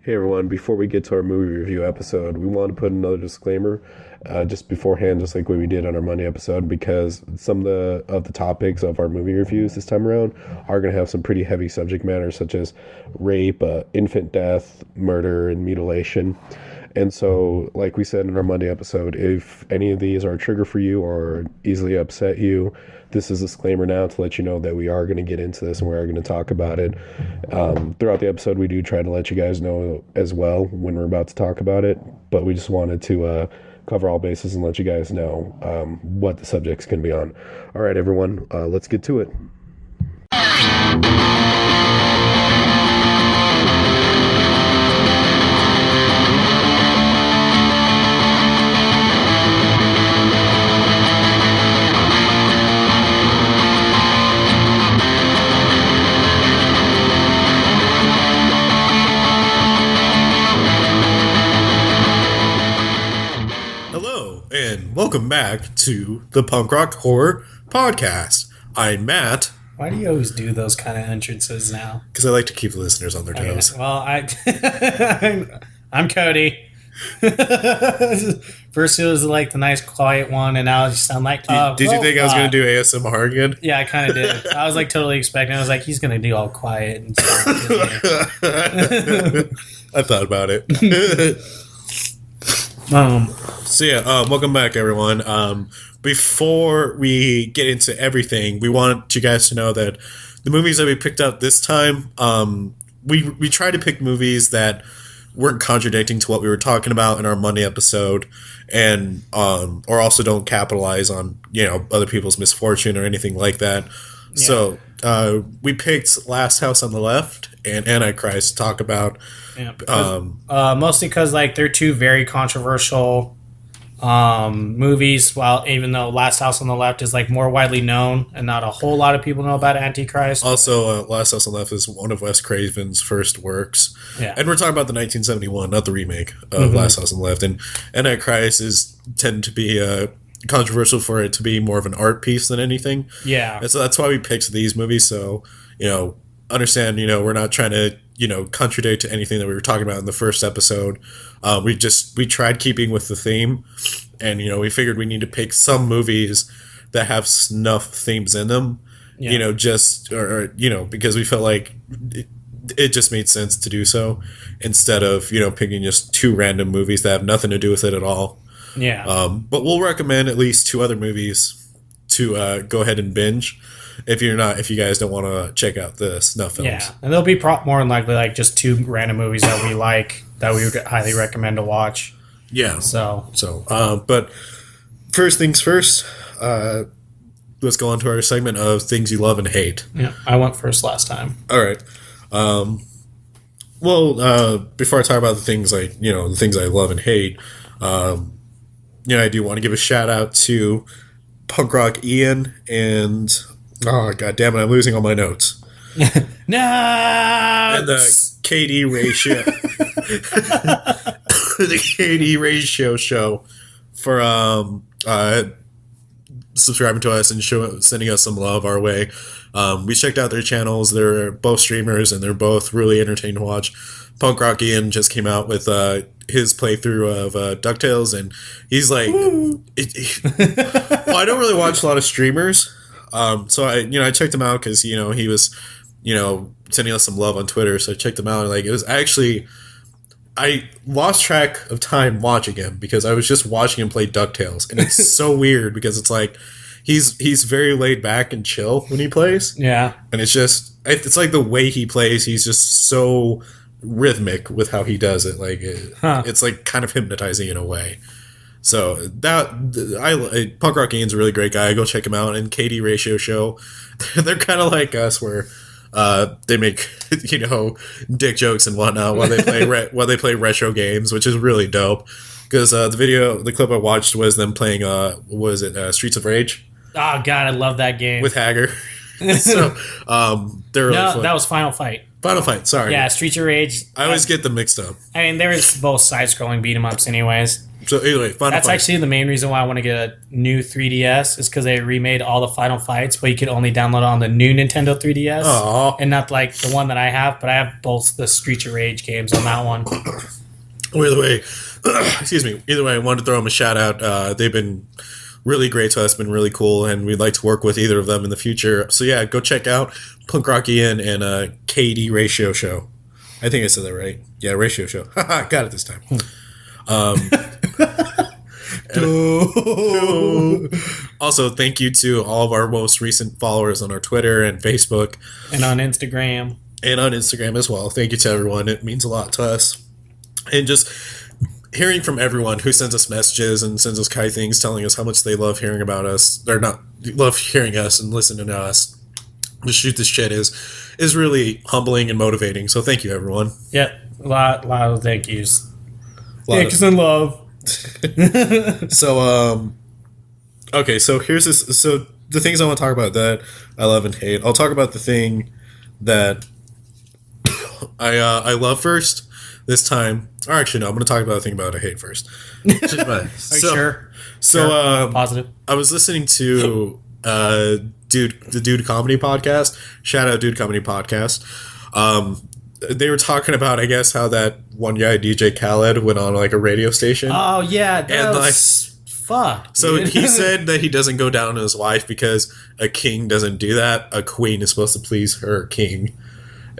Hey everyone, before we get to our movie review episode, we want to put another disclaimer just beforehand, just like what we did on our Monday episode, because some of the topics of our movie reviews this time around are going to have some pretty heavy subject matter, such as rape, infant death, murder, and mutilation. And so, like we said in our Monday episode, if any of these are a trigger for you or easily upset you, this is a disclaimer now to let you know that we are going to get into this and we are going to talk about it. Throughout the episode, we do try to let you guys know as well when we're about to talk about it, but we just wanted to cover all bases and let you guys know what the subject's going to be on. All right, everyone, let's get to it. And welcome back to the Punk Rock Horror Podcast. I'm Matt. Why do you always do those kind of entrances now? Because I like to keep the listeners on their toes. Okay, well, I'm Cody. First it was like the nice quiet one, and now I just sound like... Did you think I was going to do ASMR again? Yeah, I kind of did. I was like totally expecting. I was like, he's going to do all quiet and stuff. I thought about it. So yeah, welcome back, everyone. Before we get into everything, we want you guys to know that the movies that we picked up this time, we try to pick movies that weren't contradicting to what we were talking about in our Monday episode, and or also don't capitalize on other people's misfortune or anything like that. Yeah. So we picked Last House on the Left and Antichrist to talk about. Yeah, mostly because they're two very controversial movies. While even though Last House on the Left is more widely known, and not a whole lot of people know about Antichrist. Also, Last House on the Left is one of Wes Craven's first works. Yeah, and we're talking about the 1971, not the remake of Last House on the Left. And Antichrist tend to be controversial for it to be more of an art piece than anything. Yeah, and so that's why we picked these movies. So understand, we're not trying to contradict to anything that we were talking about in the first episode. We tried keeping with the theme, and we figured we need to pick some movies that have snuff themes in them. Yeah. Because we felt like it just made sense to do so instead of picking just two random movies that have nothing to do with it at all. Yeah. But we'll recommend at least two other movies to go ahead and binge if you guys don't want to check out the snuff films. Yeah, and they'll be more than likely just two random movies that we like that we would highly recommend to watch. Yeah. But first things first, let's go on to our segment of things you love and hate. Yeah, I went first last time. All right. Before I talk about the things the things I love and hate, I do want to give a shout out to Punk Rock Ian and god damn it, I'm losing all my notes. No. And the KD ratio, the KD ratio show for subscribing to us and sending us some love our way. We checked out their channels. They're both streamers and they're both really entertaining to watch. Punk Rock Ian just came out with his playthrough of DuckTales, and he's like, well, I don't really watch a lot of streamers. So I checked him out because, he was, sending us some love on Twitter. So I checked him out, and it was actually, I lost track of time watching him because I was just watching him play DuckTales. And it's so weird because it's he's very laid back and chill when he plays. Yeah. And it's just, it's the way he plays. He's just so rhythmic with how he does it. It's kind of hypnotizing in a way. So Punk Rock Ian's a really great guy. Go check him out. And KD Ratio Show, they're kind of like us, where they make dick jokes and whatnot while they play retro games, which is really dope. Because the clip I watched was them playing Streets of Rage. Oh god, I love that game with Hager. So they're really fun. That was Final Fight. Final Fight, sorry. Yeah, Streets of Rage. I always get them mixed up. I mean, there was both side-scrolling beat-em-ups anyways. So anyway, Final That's Fight. actually the main reason why I want to get a new 3DS is because they remade all the Final Fights, but you could only download it on the new Nintendo 3DS Aw. and not like the one that I have. But I have both the Streets of Rage games on that one. Well, either way, excuse me. Either way, I wanted to throw them a shout out. They've been really great to us, been really cool, and we'd like to work with either of them in the future. So yeah, go check out Punk Rock Ian and KD Ratio Show. I think I said that right. Yeah, Ratio Show. Got it this time. Also, thank you to all of our most recent followers on our Twitter and Facebook. And on Instagram. And on Instagram as well. Thank you to everyone. It means a lot to us. And just hearing from everyone who sends us messages and sends us kind things telling us how much they love hearing about us. They're not love hearing us and listening to us. To shoot this shit is really humbling and motivating. So thank you, everyone. Yep. A lot of thank yous. Thanks and love. So, okay, so here's this. So the things I want to talk about that I love and hate. I'll talk about the thing that I love first this time. Or actually, no, I'm going to talk about the thing about I hate first. Are you sure? So, sure. Positive. I was listening to the Dude Comedy Podcast. Shout out Dude Comedy Podcast. They were talking about, I guess, how that one guy, DJ Khaled, went on like a radio station. Oh yeah, that and was fuck. So dude. he said that he doesn't go down on his wife because a king doesn't do that. A queen is supposed to please her king.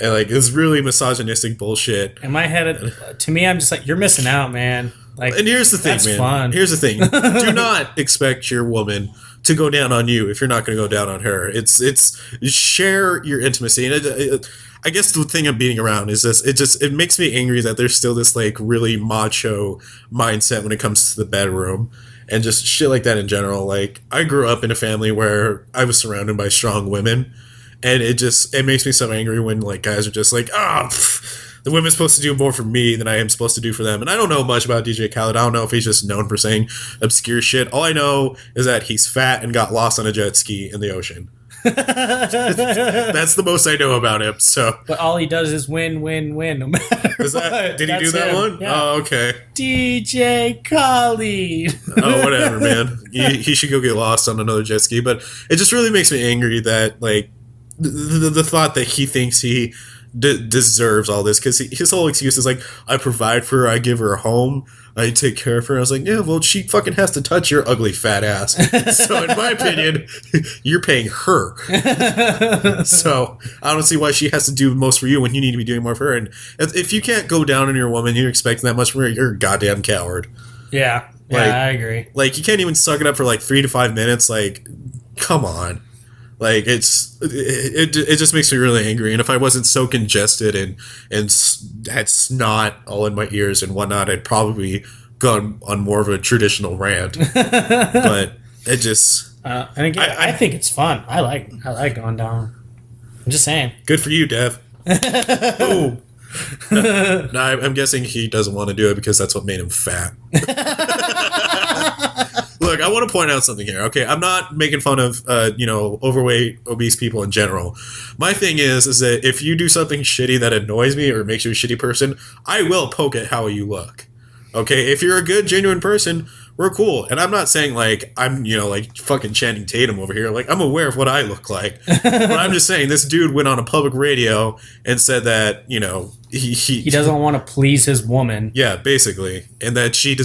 And like it's really misogynistic bullshit. In my head, to me, I'm just like, you're missing out, man. Like, and here's the thing, that's man. Fun. Here's the thing. Do not expect your woman to go down on you if you're not going to go down on her. It's share your intimacy. And I guess the thing I'm beating around is this. It makes me angry that there's still this like really macho mindset when it comes to the bedroom and just shit like that in general. Like I grew up in a family where I was surrounded by strong women, and it makes me so angry when like guys are just like, the women's supposed to do more for me than I am supposed to do for them. And I don't know much about DJ Khaled. I don't know if he's just known for saying obscure shit. All I know is that he's fat and got lost on a jet ski in the ocean. That's the most I know about him. So, but all he does is win, no matter what. Did he do that one? Yeah. Oh, okay. DJ Khaled. Oh, whatever, man. He should go get lost on another jet ski. But it just really makes me angry that like the thought that he thinks he deserves all this, because his whole excuse is like, I provide for her, I give her a home, I take care of her. I was like, yeah, well, she fucking has to touch your ugly fat ass. So in my opinion, you're paying her. So I don't see why she has to do most for you when you need to be doing more for her. And if you can't go down on your woman, you're expecting that much from her, you're a goddamn coward. Yeah, like, I agree. Like, you can't even suck it up for like 3 to 5 minutes. Like, come on. Like, it just makes me really angry. And if I wasn't so congested and had snot all in my ears and whatnot, I'd probably gone on more of a traditional rant. But it just... and again, I think it's fun. I like going down. I'm just saying. Good for you, Dev. Boom. No, I'm guessing he doesn't want to do it because that's what made him fat. Look, I want to point out something here. Okay, I'm not making fun of overweight, obese people in general. My thing is that if you do something shitty that annoys me or makes you a shitty person, I will poke at how you look. Okay, if you're a good, genuine person, we're cool. And I'm not saying like I'm like fucking Channing Tatum over here. Like, I'm aware of what I look like. But I'm just saying this dude went on a public radio and said that he doesn't want to please his woman. Yeah, basically, and that she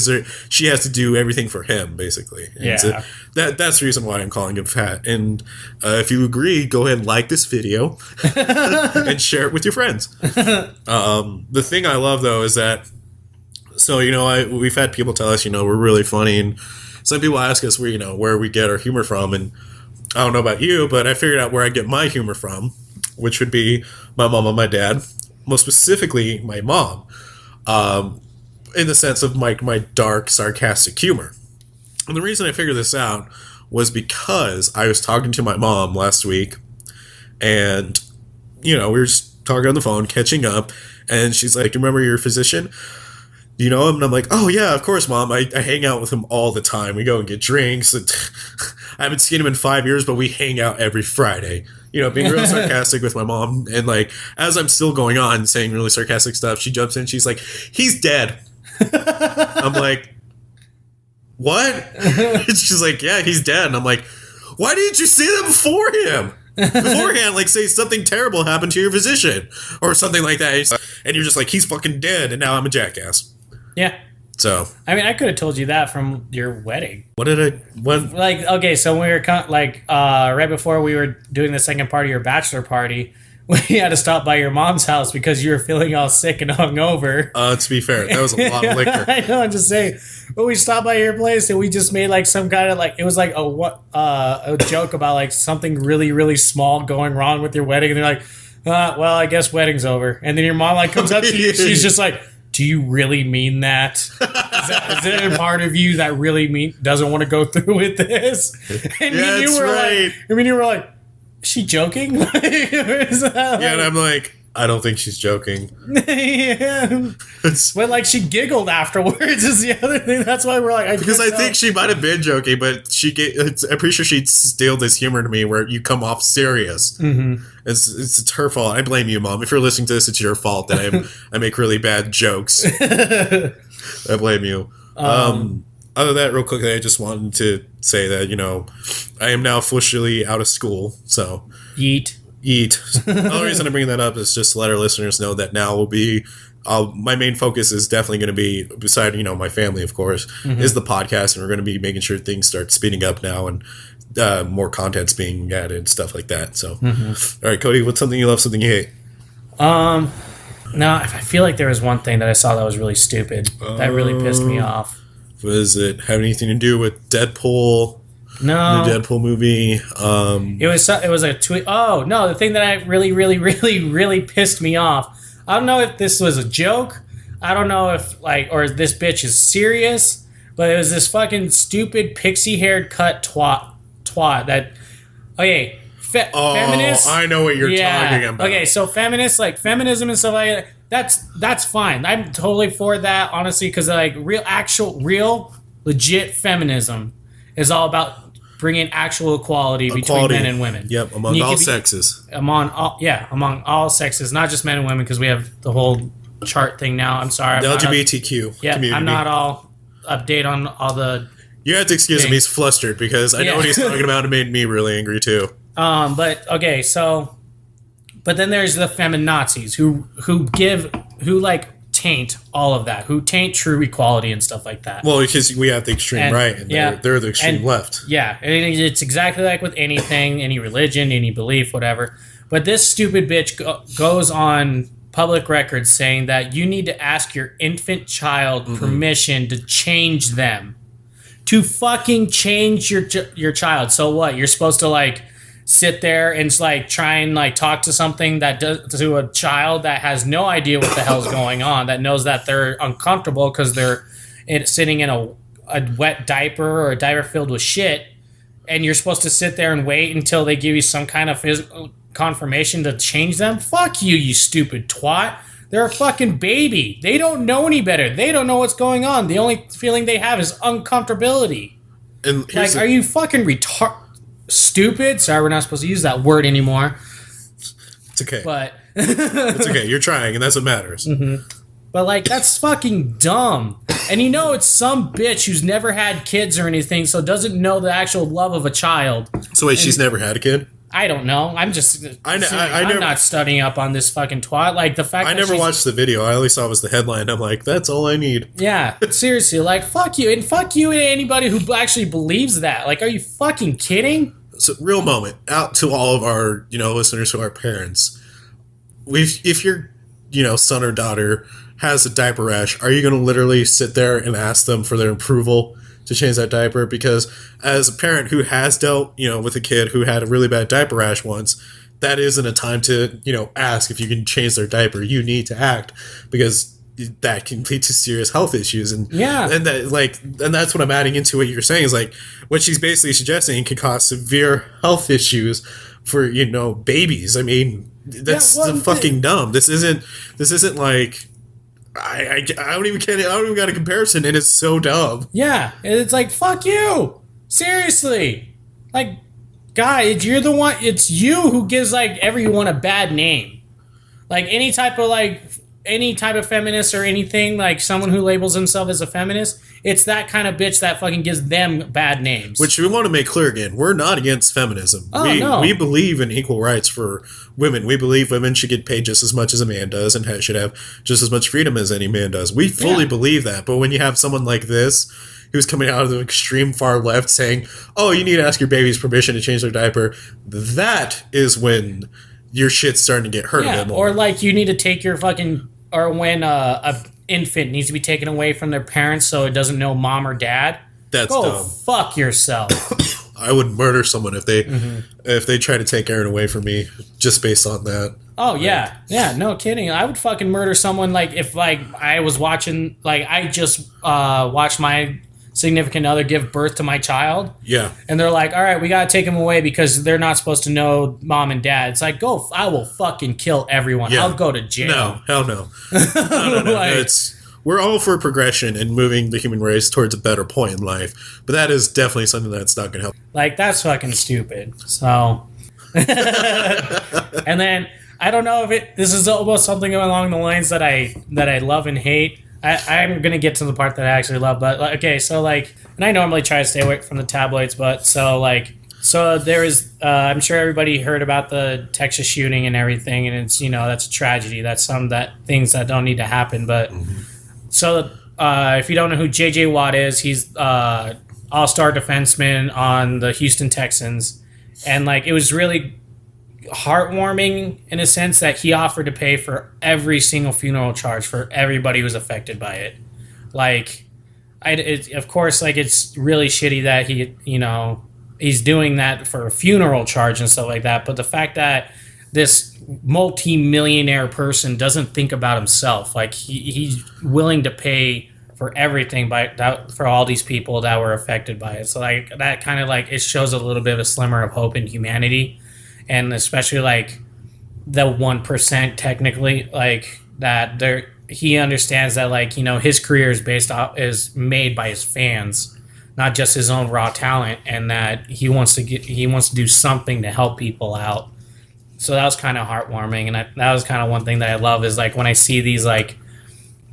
has to do everything for him, basically. And yeah, so that's the reason why I'm calling him fat. And if you agree, go ahead and like this video and share it with your friends. The thing I love though is that, so we've had people tell us we're really funny, and some people ask us where we get our humor from, and I don't know about you, but I figured out where I get my humor from, which would be my mom and my dad. Most specifically, my mom, in the sense of my dark, sarcastic humor. And the reason I figured this out was because I was talking to my mom last week, and, we were just talking on the phone, catching up, and she's like, remember your physician? You know him? And I'm like, oh, yeah, of course, Mom. I hang out with him all the time. We go and get drinks. And I haven't seen him in 5 years, but we hang out every Friday. Being real sarcastic with my mom. And, like, as I'm still going on saying really sarcastic stuff, she jumps in. She's like, he's dead. I'm like, what? She's like, yeah, he's dead. And I'm like, why didn't you say that before him? Beforehand, like, say something terrible happened to your physician or something like that. And you're just like, he's fucking dead. And now I'm a jackass. Yeah. So. I mean, I could have told you that from your wedding. What? Like, okay, so when we were, right before we were doing the second part of your bachelor party, we had to stop by your mom's house because you were feeling all sick and hungover. To be fair, that was a lot of liquor. I know, I'm just saying. But we stopped by your place and we just made like some kind of like, it was like a joke about like something really, really small going wrong with your wedding. And they're like, well, I guess wedding's over. And then your mom like comes up to you. She's just like, do you really mean that? Is there a part of you that really doesn't want to go through with this? And yeah, you were right. you were like, is she joking? And I'm like, I don't think she's joking. Yeah. But like she giggled afterwards is the other thing. That's why we're like, I think she might have been joking, but I'm pretty sure she instilled this humor to me where you come off serious. Mm-hmm. It's her fault. I blame you, Mom. If you're listening to this, it's your fault that I make really bad jokes. I blame you. Other than that, real quickly, I just wanted to say that, I am now officially out of school. So Yeet. The only reason I bring that up is just to let our listeners know that now will be my main focus is definitely going to be, beside my family, of course, is the podcast, and we're going to be making sure things start speeding up now and more content's being added and stuff like that. So, All right, Cody, what's something you love, something you hate? No, I feel like there was one thing that I saw that was really stupid that really pissed me off. Does it have anything to do with Deadpool? No, the Deadpool movie. It was a tweet. Oh no, the thing that I really pissed me off. I don't know if this was a joke. I don't know if or this bitch is serious. But it was this fucking stupid pixie haired cut twat that. Okay, feminists. I know what you're talking about. Okay, so feminists like feminism and stuff like that. That's fine. I'm totally for that, honestly, because real legit feminism is all about bringing actual equality between men and women. Yep, among all sexes. Among all sexes, not just men and women, because we have the whole chart thing now. I'm sorry. The LGBTQ community. I'm not all update on all the... You have to excuse him. He's flustered because I know what he's talking about. It made me really angry too. But then there's the feminazis who taint all of that, who taint true equality and stuff like that. Well, because we have the extreme right and they're the extreme left. Yeah, and it's exactly like with anything, any religion, any belief, whatever. But this stupid bitch goes on public record saying that you need to ask your infant child permission to change them. To fucking change your child. So what? You're supposed to sit there and try and talk to something to a child that has no idea what the hell's going on, that knows that they're uncomfortable because they're sitting in a wet diaper or a diaper filled with shit, and you're supposed to sit there and wait until they give you some kind of physical confirmation to change them? Fuck you, you stupid twat. They're a fucking baby. They don't know any better. They don't know what's going on. The only feeling they have is uncomfortability. And are you fucking stupid? Sorry, we're not supposed to use that word anymore. It's okay. But it's okay. You're trying, and that's what matters. But that's fucking dumb. And it's some bitch who's never had kids or anything, so doesn't know the actual love of a child. So wait, she's never had a kid? I don't know. I'm just. I'm not studying up on this fucking twat. The fact I never watched the video. I only saw was the headline. I'm like, that's all I need. Yeah, seriously. Fuck you and anybody who actually believes that. Are you fucking kidding? So, real moment out to all of our listeners who are parents. If your son or daughter has a diaper rash, are you going to literally sit there and ask them for their approval to change that diaper? Because as a parent who has dealt, with a kid who had a really bad diaper rash once, that isn't a time to, ask if you can change their diaper. You need to act because that can lead to serious health issues. And that's what I'm adding into what you're saying is what she's basically suggesting can cause severe health issues for, babies. I mean, that's fucking dumb. This isn't I don't even got a comparison, and it's so dumb. Yeah, and it's fuck you. Seriously. Guys, you're the one, it's you who gives everyone a bad name. Any type of any type of feminist or anything, like someone who labels himself as a feminist, it's that kind of bitch that fucking gives them bad names. Which we want to make clear again, we're not against feminism. We believe in equal rights for women. We believe women should get paid just as much as a man does and should have just as much freedom as any man does. We fully believe that. But when you have someone like this who's coming out of the extreme far left saying, oh, you need to ask your baby's permission to change their diaper, that is when your shit's starting to get hurt a bit more. Or like you need to take your fucking... Or when a infant needs to be taken away from their parents so it doesn't know mom or dad. That's dumb. Fuck yourself. I would murder someone if they try to take Aaron away from me just based on that. Oh yeah, no kidding. I would fucking murder someone like if like I was watching like I just watched my significant other give birth to my child. Yeah. And they're like, all right, we got to take him away because they're not supposed to know mom and dad. It's like, I will fucking kill everyone. Yeah. I'll go to jail. No, hell no. No. Like, we're all for progression and moving the human race towards a better point in life. But that is definitely something that's not going to help. Like, that's fucking stupid. So. And then, I don't know if this is almost something along the lines that I love and hate. I'm going to get to the part that I actually love, but okay, so like, and I normally try to stay away from the tabloids, but so there is, I'm sure everybody heard about the Texas shooting and everything, and it's, that's a tragedy. That's things that don't need to happen, but so if you don't know who J.J. Watt is, he's all-star defenseman on the Houston Texans, and like, it was really heartwarming in a sense that he offered to pay for every single funeral charge for everybody who was affected by it. Like, of course, like it's really shitty that he's doing that for a funeral charge and stuff like that. But the fact that this multi-millionaire person doesn't think about himself, like he's willing to pay for everything for all these people that were affected by it. So like that kind of like it shows a little bit of a slimmer of hope in humanity. And especially like the 1% technically, like that he understands that like, his career is made by his fans, not just his own raw talent, and that he wants to do something to help people out. So that was kind of heartwarming. And that was kind of one thing that I love is like when I see these, like,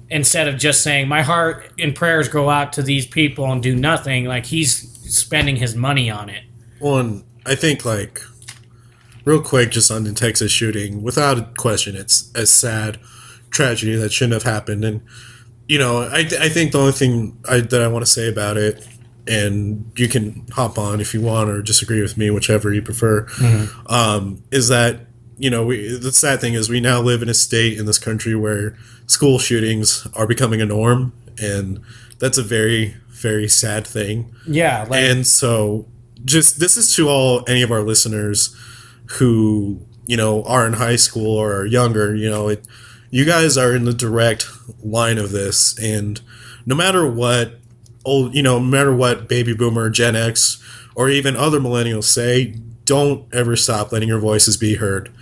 instead of just saying my heart and prayers go out to these people and do nothing, like he's spending his money on it. Well, and I think like, real quick, just on the Texas shooting, without a question, it's a sad tragedy that shouldn't have happened. And, I think the only thing that I want to say about it, and you can hop on if you want or disagree with me, whichever you prefer, is that, the sad thing is we now live in a state in this country where school shootings are becoming a norm. And that's a very, very sad thing. Yeah. And so just this is to any of our listeners who, are in high school or are younger, you guys are in the direct line of this. And no matter what no matter what baby boomer, Gen X, or even other millennials say, don't ever stop letting your voices be heard.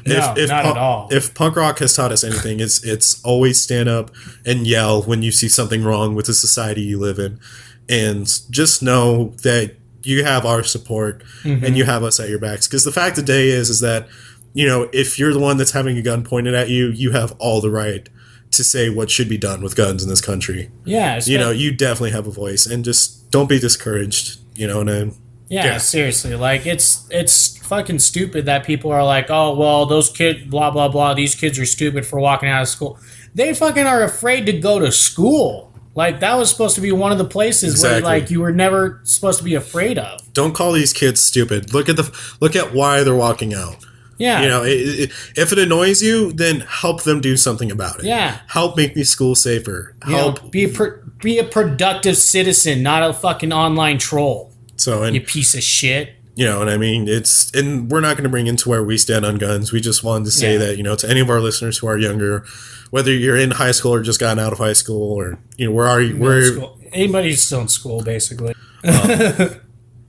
No, not at all. If punk rock has taught us anything, it's always stand up and yell when you see something wrong with the society you live in. And just know that you have our support and you have us at your backs. Because the fact of the day is that, if you're the one that's having a gun pointed at you, you have all the right to say what should be done with guns in this country. Yeah. You definitely have a voice, and just don't be discouraged, and yeah, seriously. Like it's fucking stupid that people are like, oh, well, those kids, blah, blah, blah. These kids are stupid for walking out of school. They fucking are afraid to go to school. Like, that was supposed to be one of the places where, like, you were never supposed to be afraid of. Don't call these kids stupid. Look at why they're walking out. Yeah. If it annoys you, then help them do something about it. Yeah. Help make these schools safer. Help be a productive citizen, not a fucking online troll. So, you piece of shit. You know what I mean? And we're not going to bring into where we stand on guns. We just wanted to say that, to any of our listeners who are younger, whether you're in high school or just gotten out of high school, or, where are you? Anybody who's still in school, basically.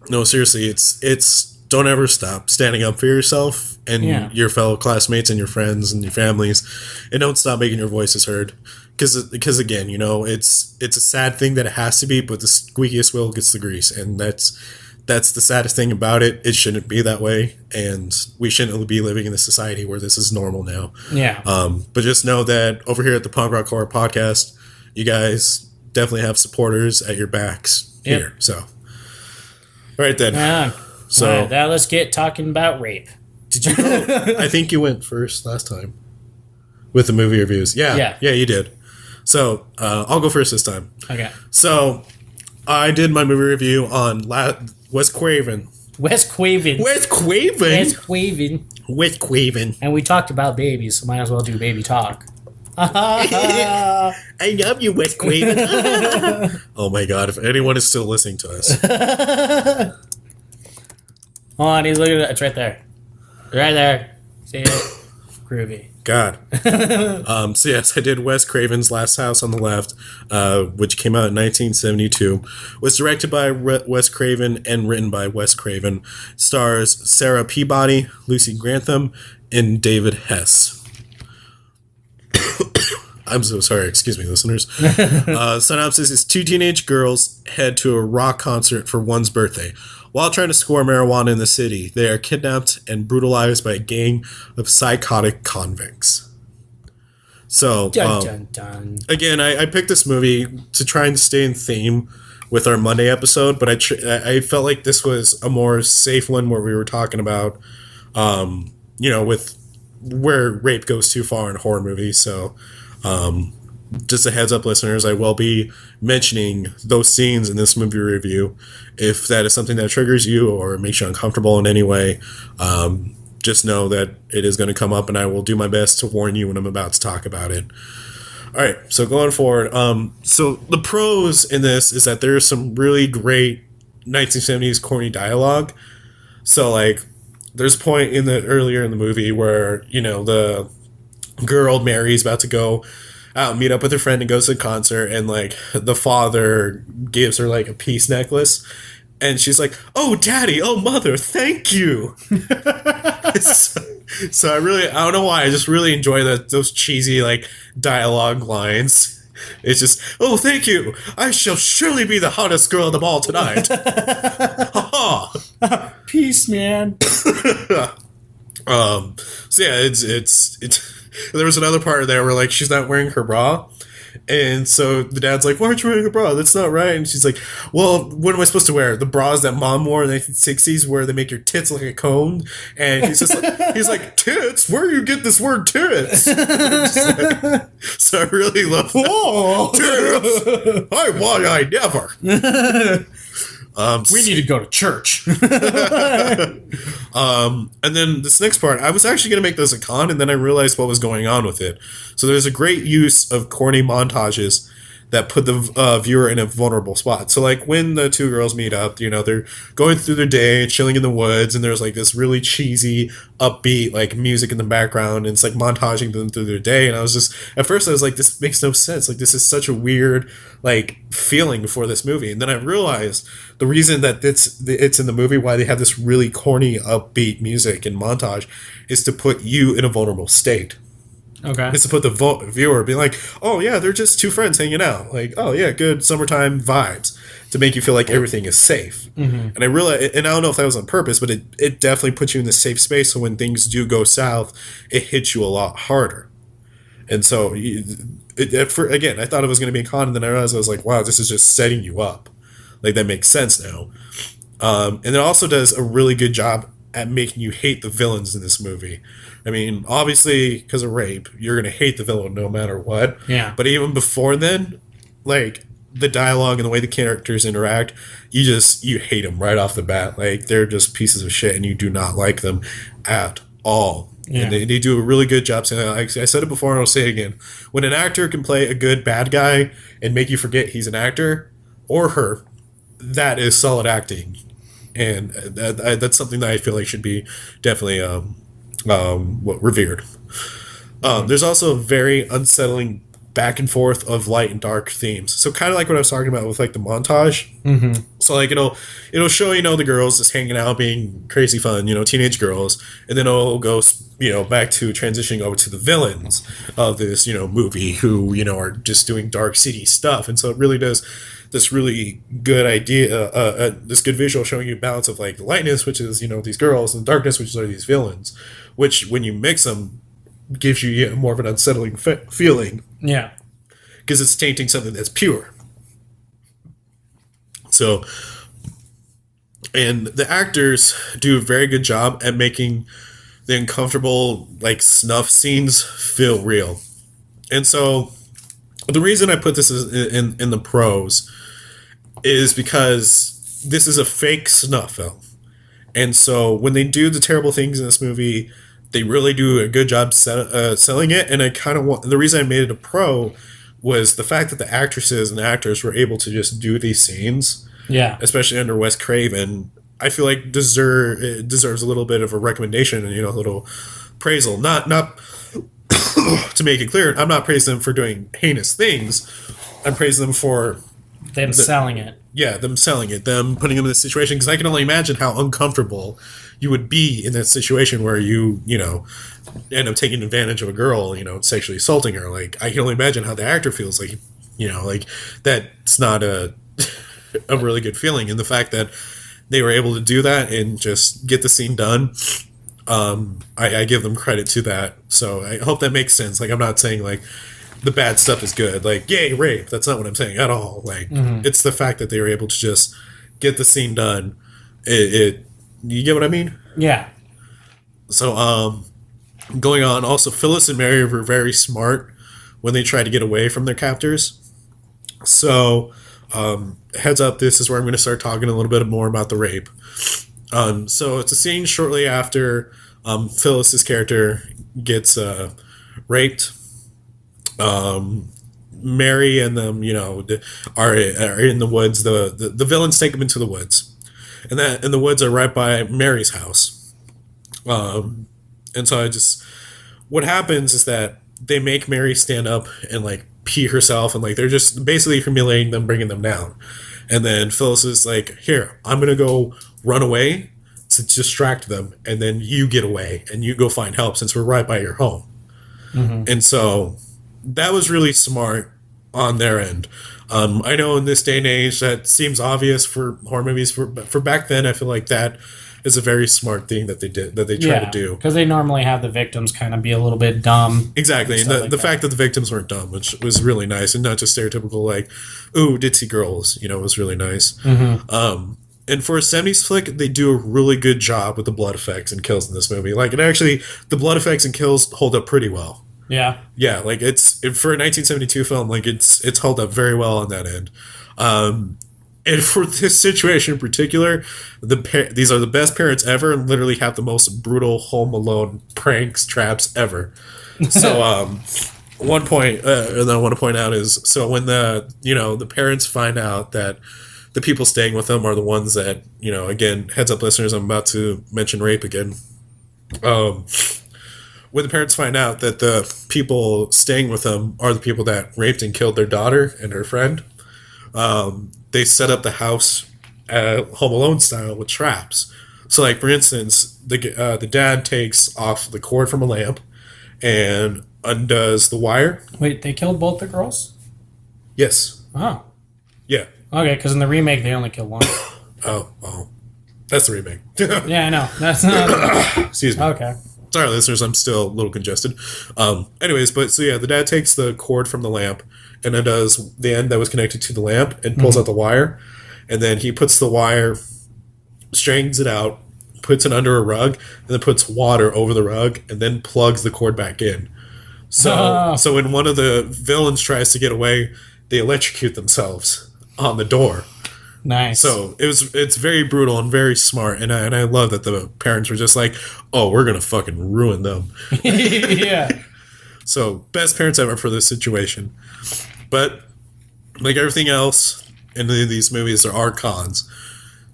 No, seriously, it's don't ever stop standing up for yourself and your fellow classmates and your friends and your families, and don't stop making your voices heard. Because again, it's a sad thing that it has to be, but the squeakiest wheel gets the grease, and that's that's the saddest thing about it. It shouldn't be that way, and we shouldn't be living in a society where this is normal now. Yeah. But just know that over here at the Punk Rock Horror Podcast, you guys definitely have supporters at your backs here. So, all right then. Yeah. So all right, now let's get talking about rape. did you go? I think you went first last time with the movie reviews. Yeah, you did. So I'll go first this time. Okay. So I did my movie review on Wes Craven. Wes Craven. Wes Craven. Wes Craven. Wes Craven. And we talked about babies, so might as well do baby talk. I love you, Wes Craven. Oh my god, if anyone is still listening to us. Hold on, he's looking at it. It's right there. Right there. See it? Groovy. God. So yes, I did Wes Craven's Last House on the Left, which came out in 1972. Was directed by Wes Craven and written by Wes Craven. Stars Sarah Peabody, Lucy Grantham, and David Hess. I'm so sorry. Excuse me, listeners. Synopsis is 2 teenage girls head to a rock concert for one's birthday. While trying to score marijuana in the city, they are kidnapped and brutalized by a gang of psychotic convicts. So, Dun, dun, dun. Again, I picked this movie to try and stay in theme with our Monday episode, but I felt like this was a more safe one where we were talking about, with where rape goes too far in horror movies. So, just a heads up, listeners, I will be mentioning those scenes in this movie review. If that is something that triggers you or makes you uncomfortable in any way, just know that it is going to come up, and I will do my best to warn you when I'm about to talk about it. All right, so going forward, so the pros in this is that there's some really great 1970s corny dialogue. So, like, there's a point earlier in the movie where, the girl Mary's about to go out and meet up with her friend and goes to the concert, and like the father gives her like a peace necklace, and she's like, "Oh, daddy, oh, mother, thank you." So I don't know why, I just really enjoy those cheesy like dialogue lines. It's just, "Oh, thank you, I shall surely be the hottest girl of the ball tonight." Peace, man. So yeah, it's there was another part there where like she's not wearing her bra, and so the dad's like, "Why aren't you wearing a bra? That's not right." And she's like, "Well, what am I supposed to wear? The bras that mom wore in the 1960s where they make your tits like a cone?" And he's just like, "Tits? Where do you get this word tits?" So I really love that. Tits. I never. We need to go to church. And then this next part, I was actually going to make this a con, and then I realized what was going on with it. So there's a great use of corny montages that put the viewer in a vulnerable spot. So like when the two girls meet up, they're going through their day, chilling in the woods, and there's like this really cheesy, upbeat like music in the background, and it's like montaging them through their day. And at first I was like, this makes no sense. Like this is such a weird like feeling for this movie. And then I realized the reason that it's in the movie, why they have this really corny, upbeat music and montage, is to put you in a vulnerable state. Okay. It's to put the viewer be like, "Oh yeah, they're just two friends hanging out. Like, oh yeah, good summertime vibes," to make you feel like everything is safe. Mm-hmm. And I realized, and I don't know if that was on purpose, but it definitely puts you in this safe space. So when things do go south, it hits you a lot harder. And so, again, I thought it was going to be a con, and then I realized I was like, wow, this is just setting you up. Like that makes sense now. And it also does a really good job at making you hate the villains in this movie. I mean, obviously, because of rape, you're going to hate the villain no matter what. Yeah. But even before then, like, the dialogue and the way the characters interact, you hate them right off the bat. Like, they're just pieces of shit, and you do not like them at all. Yeah. And they do a really good job saying that. Like, I said it before, and I'll say it again. When an actor can play a good bad guy and make you forget he's an actor, or her, that is solid acting. And that's something that I feel like should be definitely revered. There's also a very unsettling back and forth of light and dark themes. So kind of like what I was talking about with like the montage. Mm-hmm. So like it'll show, you know, the girls just hanging out, being crazy fun, you know, teenage girls, and then it'll go, you know, back to transitioning over to the villains of this, you know, movie who, you know, are just doing dark, seedy stuff. And so it really does this really good idea, this good visual showing you balance of like the lightness, which is, you know, these girls, and the darkness, which are these villains, which when you mix them gives you more of an unsettling feeling. Yeah. Because it's tainting something that's pure. So, and the actors do a very good job at making the uncomfortable, like, snuff scenes feel real. And so, the reason I put this in the pros is because this is a fake snuff film. And so, when they do the terrible things in this movie, they really do a good job selling it. And I kind of want, the reason I made it a pro was the fact that the actresses and actors were able to just do these scenes. Yeah. Especially under Wes Craven. I feel like it deserves a little bit of a recommendation and, you know, a little appraisal. Not to make it clear, I'm not praising them for doing heinous things. I'm praising them for them selling it. Yeah, them selling it, them putting them in this situation, because I can only imagine how uncomfortable you would be in that situation where you know, end up taking advantage of a girl, you know, sexually assaulting her. Like, I can only imagine how the actor feels. Like, you know, like, that's not a really good feeling. And the fact that they were able to do that and just get the scene done, I give them credit to that. So I hope that makes sense. Like, I'm not saying, like, the bad stuff is good. Like, yay, rape. That's not what I'm saying at all. Like, it's the fact that they were able to just get the scene done. You get what I mean? Yeah. So, going on, also, Phyllis and Mary were very smart when they tried to get away from their captors. So, heads up, this is where I'm going to start talking a little bit more about the rape. So, it's a scene shortly after Phyllis's character gets raped. Mary and them, you know, are in the woods. The villains take them into the woods. And the woods are right by Mary's house. And so what happens is that they make Mary stand up and, like, pee herself, and, like, they're just basically humiliating them, bringing them down. And then Phyllis is like, here, I'm going to go run away to distract them, and then you get away, and you go find help since we're right by your home. Mm-hmm. And so that was really smart on their end. I know in this day and age that seems obvious for horror movies, but for back then, I feel like that is a very smart thing that they try to do. Because they normally have the victims kind of be a little bit dumb. Exactly. And the fact that the victims weren't dumb, which was really nice, and not just stereotypical, like, ooh, ditzy girls, you know, was really nice. Mm-hmm. And for a 70s flick, they do a really good job with the blood effects and kills in this movie. Like, and actually, the blood effects and kills hold up pretty well. Yeah. Yeah, like, it's for a 1972 film, like, it's held up very well on that end. And for this situation in particular, these are the best parents ever, and literally have the most brutal Home Alone pranks, traps ever. So, one point that I want to point out is, so when the parents find out that the people staying with them are the ones that, you know, again, heads up listeners, I'm about to mention rape again. When the parents find out that the people staying with them are the people that raped and killed their daughter and her friend, they set up the house Home Alone style with traps. So, like, for instance, the dad takes off the cord from a lamp and undoes the wire. Wait, they killed both the girls? Yes. Oh. Yeah. Okay, because in the remake, they only killed one. Oh. That's the remake. Yeah, I know. That's not... Excuse me. Okay. Sorry, listeners, I'm still a little congested. Anyways, but so yeah, the dad takes the cord from the lamp and undoes the end that was connected to the lamp and pulls out the wire. And then he puts the wire, straightens it out, puts it under a rug, and then puts water over the rug, and then plugs the cord back in. So when one of the villains tries to get away, they electrocute themselves on the door. Nice. So it's very brutal and very smart, and I love that the parents were just like, oh, we're gonna fucking ruin them. Yeah. So best parents ever for this situation. But like everything else in these movies, there are cons.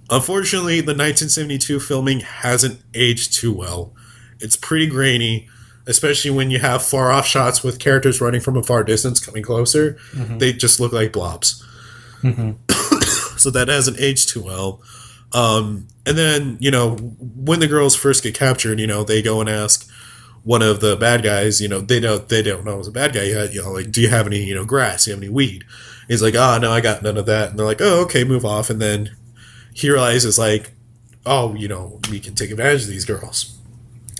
Unfortunately, the 1972 filming hasn't aged too well. It's pretty grainy. especially when you have far off shots with characters running from a far distance coming closer. They just look like blobs. So that hasn't aged too well. And then, you know, when the girls first get captured, you know, they go and ask one of the bad guys, you know, they don't know it's a bad guy yet, you know, like, do you have any, you know, grass? Do you have any weed? He's like, oh, no, I got none of that. And they're like, oh, okay, move off. And then he realizes, like, oh, you know, we can take advantage of these girls.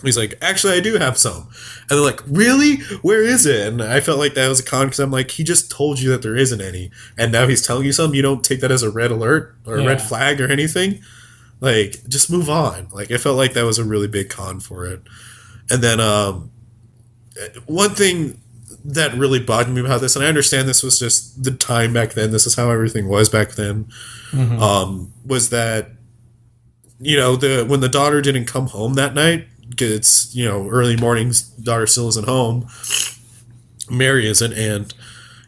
He's like, actually, I do have some. And they're like, really? Where is it? And I felt like that was a con because I'm like, he just told you that there isn't any. And now he's telling you something. You don't take that as a red alert or a red flag or anything. Like, just move on. Like, I felt like that was a really big con for it. And then one thing that really bothered me about this, and I understand this was just the time back then, this is how everything was back then, was that, you know, when the daughter didn't come home that night, it's, you know, early mornings, daughter still isn't home, Mary isn't, and,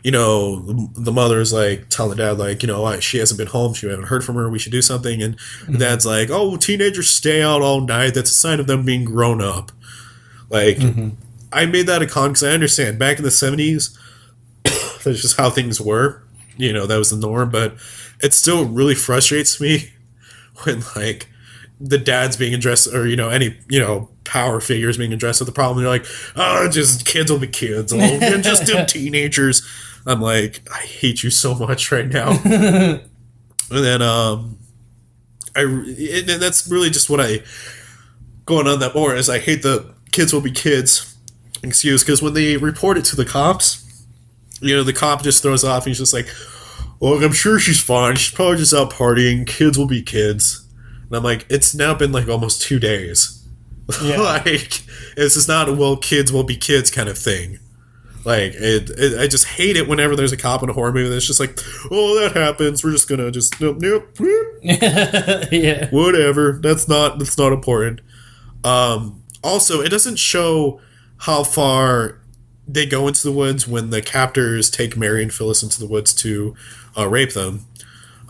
you know, the mother's like telling the dad, like, you know, she hasn't been home, we haven't heard from her, we should do something, and the dad's like, oh, teenagers stay out all night, that's a sign of them being grown up. Like, I made that a con because I understand back in the 70s, that's just how things were, you know, that was the norm, but it still really frustrates me when, like, the dad's being addressed, or, you know, any, you know, power figures being addressed with the problem. They're like, oh, just kids will be kids. Oh, just them teenagers. I'm like, I hate you so much right now. And then, and that's really just what I, going on that more, is I hate the kids will be kids excuse, because when they report it to the cops, you know, the cop just throws off and he's just like, well, I'm sure she's fine. She's probably just out partying. Kids will be kids. And I'm like, it's now been like almost 2 days. Yeah. Like, it's just not a, well, kids will be kids kind of thing. Like, I just hate it whenever there's a cop in a horror movie that's just like, oh, that happens. We're just gonna just, nope. Yeah. Whatever. That's not important. Also, it doesn't show how far they go into the woods when the captors take Mary and Phyllis into the woods to rape them.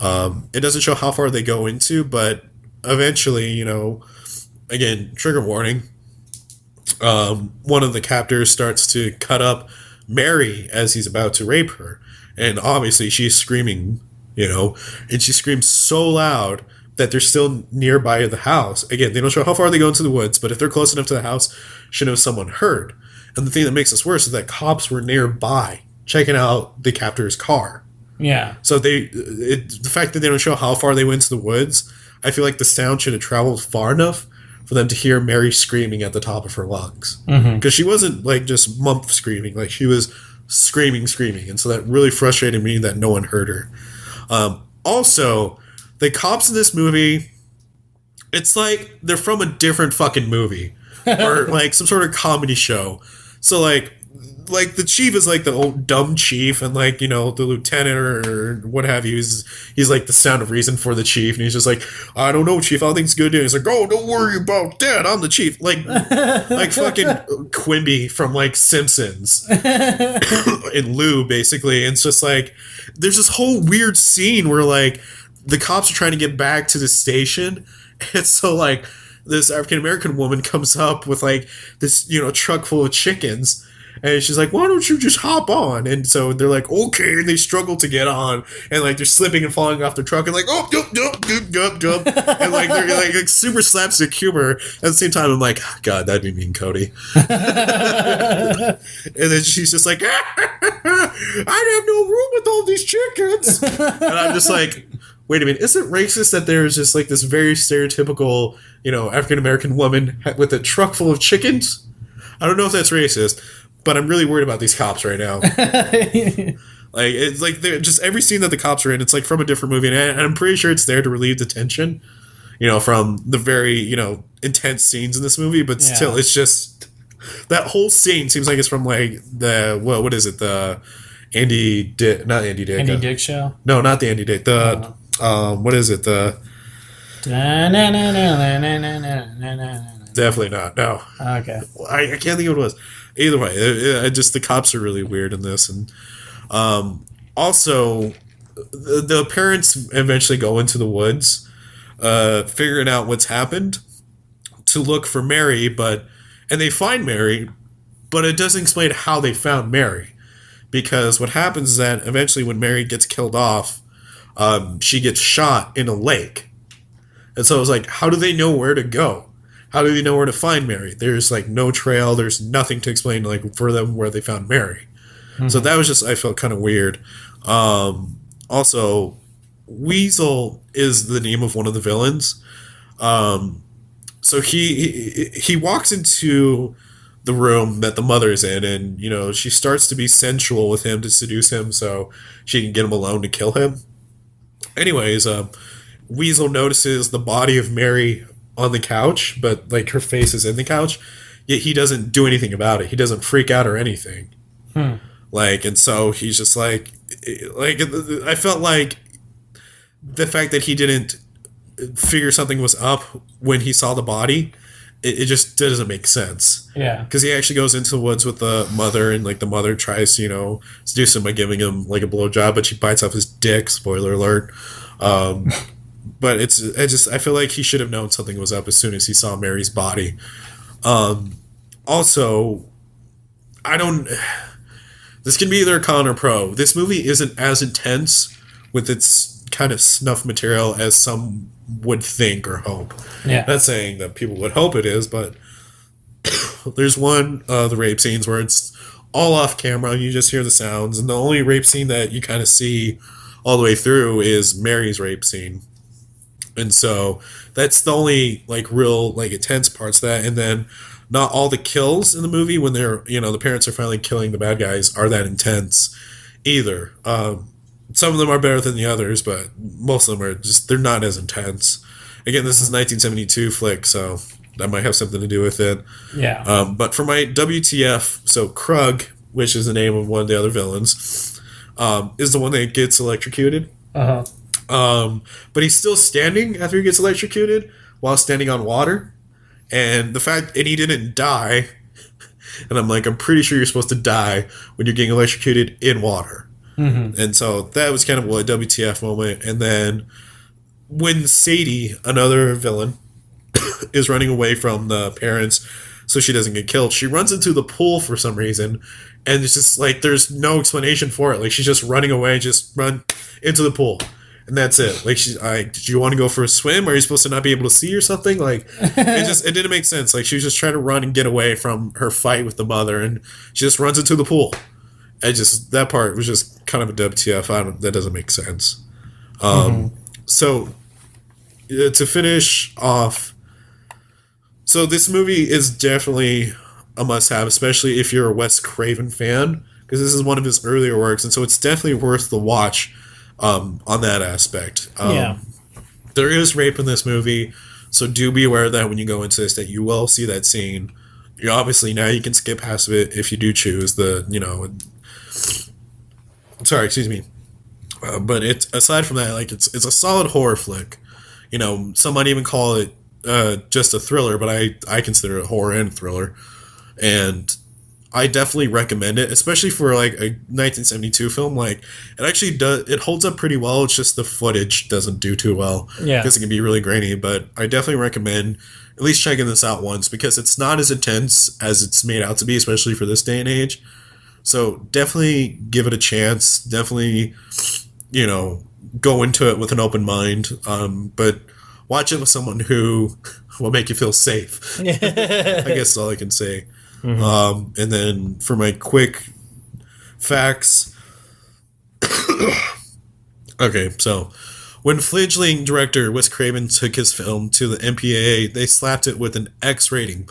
It doesn't show how far they go into, but eventually, you know, again, trigger warning, one of the captors starts to cut up Mary as he's about to rape her. And obviously she's screaming, you know, and she screams so loud that they're still nearby the house. Again, they don't show how far they go into the woods, but if they're close enough to the house, she knows someone heard. And the thing that makes this worse is that cops were nearby checking out the captor's car. Yeah. So the fact that they don't show how far they went into the woods, I feel like the sound should have traveled far enough for them to hear Mary screaming at the top of her lungs. Because she wasn't like just mump screaming, like she was screaming. And so that really frustrated me that no one heard her. Also, the cops in this movie, it's like they're from a different fucking movie or like some sort of comedy show. So like the chief is like the old dumb chief, and like, you know, the lieutenant or what have you, he's like the sound of reason for the chief, and he's just like, I don't know, chief, how things good. And he's like, oh, don't worry about that, I'm the chief. Like fucking Quimby from like Simpsons and Lou, basically. And it's just like there's this whole weird scene where like the cops are trying to get back to the station, and so like this African American woman comes up with like this, you know, truck full of chickens. And she's like, why don't you just hop on? And so they're like, okay. And they struggle to get on. And like they're slipping and falling off their truck. And like, oh, jump. And like they're like super slapstick humor. At the same time, I'm like, God, that'd be me and Cody. And then she's just like, I have no room with all these chickens. And I'm just like, wait a minute. Is it racist that there's just like this very stereotypical, you know, African-American woman with a truck full of chickens? I don't know if that's racist. But I'm really worried about these cops right now. Like, it's like they're just every scene that the cops are in, it's like from a different movie, and I'm pretty sure it's there to relieve the tension, you know, from the very, you know, intense scenes in this movie. But still, it's just that whole scene seems like it's from like the what is it, the Andy Dick show? No, not the Andy Dick. The what is it? The definitely not. No. Okay. I can't think of what it was. Either way, just the cops are really weird in this, and also the parents eventually go into the woods, figuring out what's happened to look for Mary, and they find Mary, but it doesn't explain how they found Mary. Because what happens is that eventually when Mary gets killed off, she gets shot in a lake. And so I was like, how do they know where to go? How do they know where to find Mary? There's like no trail. There's nothing to explain like for them where they found Mary. Mm-hmm. So that was just, I felt kind of weird. Also, Weasel is the name of one of the villains. So he walks into the room that the mother's in, and you know she starts to be sensual with him to seduce him, so she can get him alone to kill him. Anyways, Weasel notices the body of Mary on the couch, but like her face is in the couch. Yet he doesn't do anything about it. He doesn't freak out or anything. Like, and so he's just like I felt like the fact that he didn't figure something was up when he saw the body, it just doesn't make sense. Yeah. Because he actually goes into the woods with the mother, and like the mother tries to, you know, seduce him by giving him like a blowjob, but she bites off his dick. Spoiler alert. But I feel like he should have known something was up as soon as he saw Mary's body. Also, this can be either con or pro. This movie isn't as intense with its kind of snuff material as some would think or hope. Yeah. Not saying that people would hope it is, but there's one the rape scenes where it's all off camera, you just hear the sounds, and the only rape scene that you kind of see all the way through is Mary's rape scene. And so that's the only like real like intense parts of that. And then not all the kills in the movie when they're, you know, the parents are finally killing the bad guys are that intense either. Some of them are better than the others, but most of them are just, they're not as intense. Again, this is 1972 flick, so that might have something to do with it. Yeah. But for my WTF, so Krug, which is the name of one of the other villains, is the one that gets electrocuted. Uh-huh. But he's still standing after he gets electrocuted while standing on water. And he didn't die. And I'm like, I'm pretty sure you're supposed to die when you're getting electrocuted in water. Mm-hmm. And so that was kind of a WTF moment. And then when Sadie, another villain, is running away from the parents so she doesn't get killed, she runs into the pool for some reason. And it's just like, there's no explanation for it. Like, she's just running away, just run into the pool. And that's it. Like, she's like, did you want to go for a swim? Are you supposed to not be able to see or something? Like, it didn't make sense. Like, she was just trying to run and get away from her fight with the mother, and she just runs into the pool. That part was just kind of a WTF. That doesn't make sense. So, to finish off, so this movie is definitely a must-have, especially if you're a Wes Craven fan, because this is one of his earlier works, and so it's definitely worth the watch. On that aspect. Yeah. There is rape in this movie, so do be aware of that when you go into this, that you will see that scene. You obviously, now you can skip past it if you do choose sorry, excuse me. But it's, aside from that, like, it's a solid horror flick. You know, some might even call it just a thriller, but I consider it horror and thriller. And I definitely recommend it, especially for like a 1972 film. Like, it actually it holds up pretty well. It's just the footage doesn't do too well. Yeah. Because it can be really grainy, but I definitely recommend at least checking this out once, because it's not as intense as it's made out to be, especially for this day and age. So definitely give it a chance. Definitely, you know, go into it with an open mind. But watch it with someone who will make you feel safe. I guess that's all I can say. Mm-hmm. And then for my quick facts. Okay, so when fledgling director Wes Craven took his film to the MPAA, they slapped it with an X rating.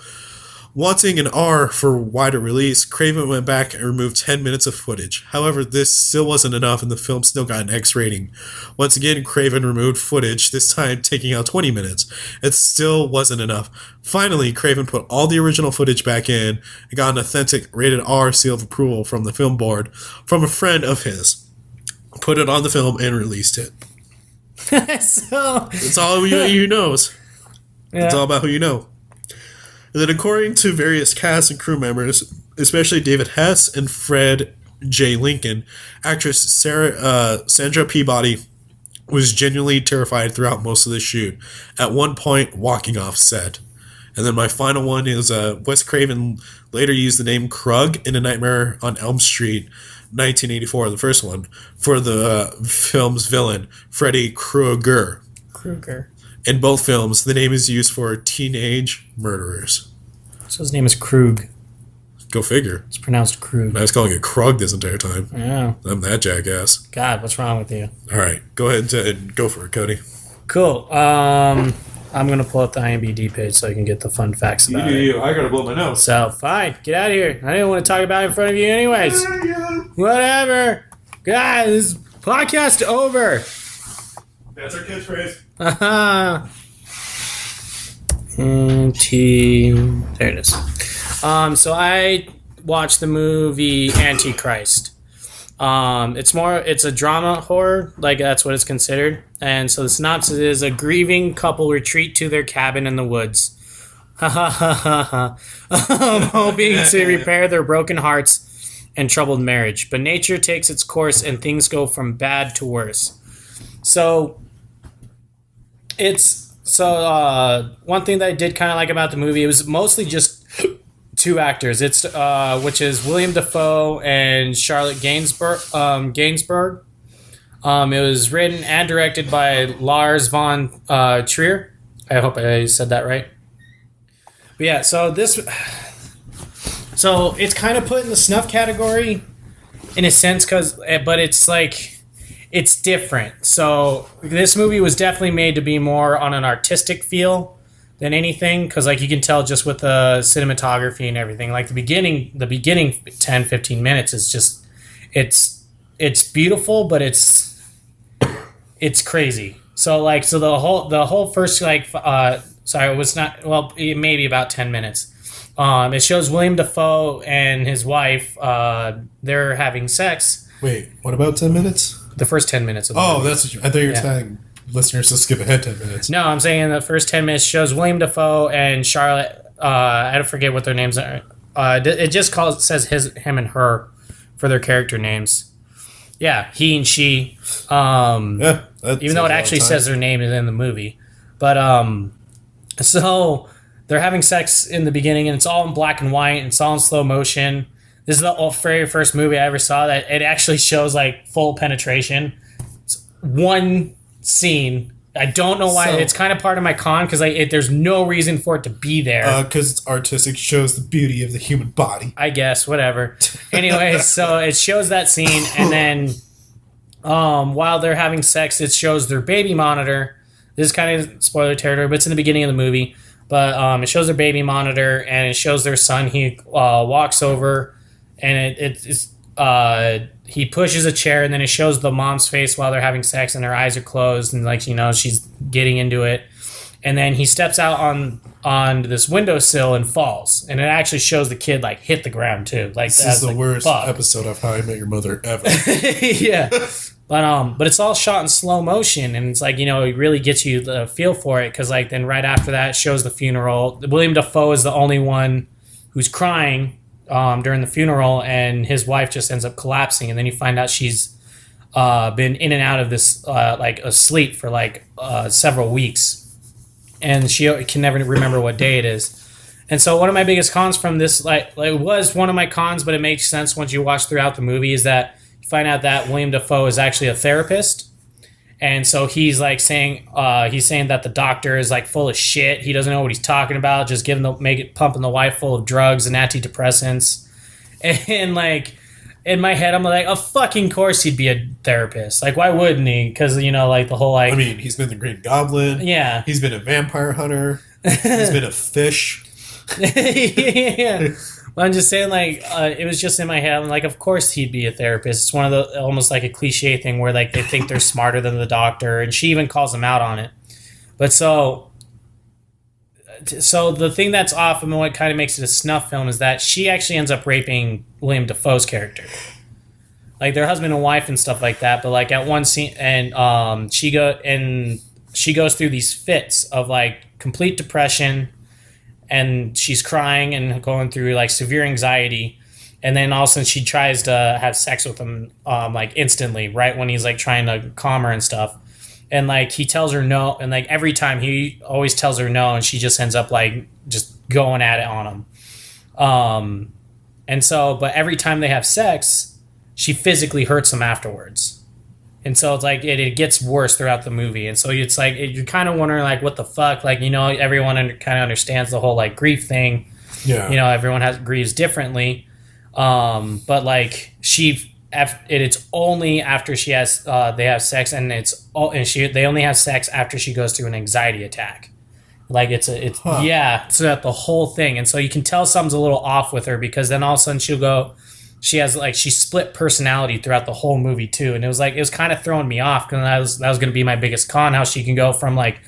Wanting an R for wider release, Craven went back and removed 10 minutes of footage. However, this still wasn't enough, and the film still got an X rating. Once again, Craven removed footage, this time taking out 20 minutes. It still wasn't enough. Finally, Craven put all the original footage back in and got an authentic rated R seal of approval from the film board from a friend of his. Put it on the film and released it. So it's all who knows. Yeah. It's all about who you know. And then, according to various cast and crew members, especially David Hess and Fred J. Lincoln, actress Sandra Peabody was genuinely terrified throughout most of the shoot, at one point walking off set. And then my final one is Wes Craven later used the name Krug in A Nightmare on Elm Street, 1984, the first one, for the film's villain, Freddy Krueger. In both films, the name is used for teenage murderers. So his name is Krug. Go figure. It's pronounced Krug. I was calling it Krug this entire time. Yeah. I'm that jackass. God, what's wrong with you? All right, go ahead and go for it, Cody. Cool. I'm going to pull up the IMDb page so I can get the fun facts about it. I gotta blow my nose. So, fine. Get out of here. I didn't want to talk about it in front of you anyways. Whatever. Guys, this podcast over. That's our catchphrase. There it is. So I watched the movie Antichrist. It's a drama horror, like that's what it's considered. And so the synopsis is: a grieving couple retreat to their cabin in the woods, hoping to repair their broken hearts and troubled marriage. But nature takes its course and things go from bad to worse. So one thing that I did kind of like about the movie, it was mostly just two actors. It's which is William Dafoe and Charlotte Gainsbourg. It was written and directed by Lars von Trier. I hope I said that right. But yeah, so it's kind of put in the snuff category in a sense, but it's like, it's different. So this movie was definitely made to be more on an artistic feel than anything, because like you can tell just with the cinematography and everything. Like the beginning 10-15 minutes is just, it's beautiful, but it's crazy. So the whole first maybe about 10 minutes. It shows William Dafoe and his wife. They're having sex. Wait, what about 10 minutes? The first 10 minutes of the movie. That's what I thought you were saying listeners to skip ahead 10 minutes. No, I'm saying the first 10 minutes shows William Dafoe and Charlotte. I don't forget what their names are. It just says him and her for their character names. Yeah, he and she. Even though it actually says their name is in the movie. But so they're having sex in the beginning, and it's all in black and white, and it's all in slow motion. This is the very first movie I ever saw that it actually shows like full penetration. It's one scene. I don't know why. It's kind of part of my con because there's no reason for it to be there. Because it's artistic, shows the beauty of the human body. I guess, whatever. Anyway, so it shows that scene, and then while they're having sex, it shows their baby monitor. This is kind of spoiler territory, but it's in the beginning of the movie. But it shows their baby monitor, and it shows their son. He walks over, and he pushes a chair, and then it shows the mom's face while they're having sex, and her eyes are closed, and she's getting into it. And then he steps out on this windowsill and falls, and it actually shows the kid hit the ground too. This is the worst episode of How I Met Your Mother ever. Yeah, but it's all shot in slow motion, and it's it really gets you the feel for it because then right after that it shows the funeral. William Dafoe is the only one who's crying during the funeral, and his wife just ends up collapsing, and then you find out she's been in and out of this asleep for several weeks, and she can never remember what day it is. And so one of my biggest cons from this, it was one of my cons, but it makes sense once you watch throughout the movie, is that you find out that William Dafoe is actually a therapist. And so he's saying that the doctor is full of shit. He doesn't know what he's talking about. Just pumping the wife full of drugs and antidepressants. And in my head, I'm of fucking course he'd be a therapist. Why wouldn't he? Because the whole I mean, he's been the Green Goblin. Yeah. He's been a vampire hunter. He's been a fish. Yeah. But I'm just saying, it was just in my head. I'm of course he'd be a therapist. It's one of the almost like a cliche thing where they think they're smarter than the doctor, and she even calls him out on it. But so the thing that's off and what kind of makes it a snuff film is that she actually ends up raping William Dafoe's character, their husband and wife and stuff like that. But at one scene, and she goes through these fits of complete depression. And she's crying and going through severe anxiety, and then all of a sudden she tries to have sex with him instantly, right when he's trying to calm her and stuff. and like he tells her no, and like every time he always tells her no, and she just ends up like just going at it on him. And so, but every time they have sex, she physically hurts him afterwards. And so it's like it gets worse throughout the movie. And so it's like you're kind of wondering like what the fuck, like, you know, everyone kind of understands the whole like grief thing. Yeah. You know, everyone grieves differently. But like it's only after she has they have sex, and they only have sex after she goes through an anxiety attack. Like it's throughout the whole thing. And so you can tell something's a little off with her, because then all of a sudden she split personality throughout the whole movie too. And it was kind of throwing me off, because that was going to be my biggest con, how she can go from like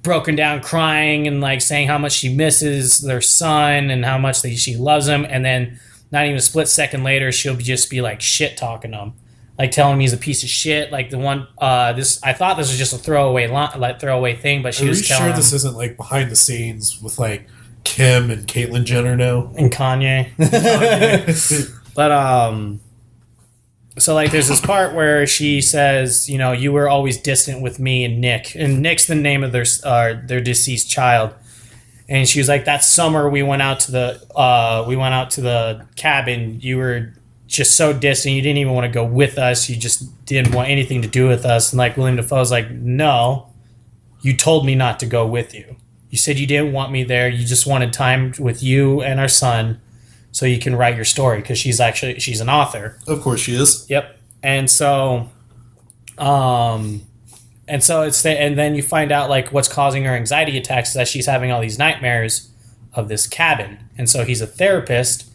broken down crying and like saying how much she misses their son and how much she loves him, and then not even a split second later she'll just be like shit talking him, like telling him he's a piece of shit. Like the one I thought this was just a throwaway thing, but she was telling him. Are you sure this isn't like behind the scenes with like Kim and Caitlyn Jenner now and Kanye? But so like there's this part where she says, you know, you were always distant with me and Nick. And Nick's the name of their deceased child. And she was like, that summer we went out to the cabin, you were just so distant, you didn't even want to go with us, you just didn't want anything to do with us. And like William Dafoe's like, no, you told me not to go with you. You said you didn't want me there, you just wanted time with you and our son, so you can write your story, because she's an author. Of course she is. Yep. And so and then you find out like what's causing her anxiety attacks is that she's having all these nightmares of this cabin. And so he's a therapist,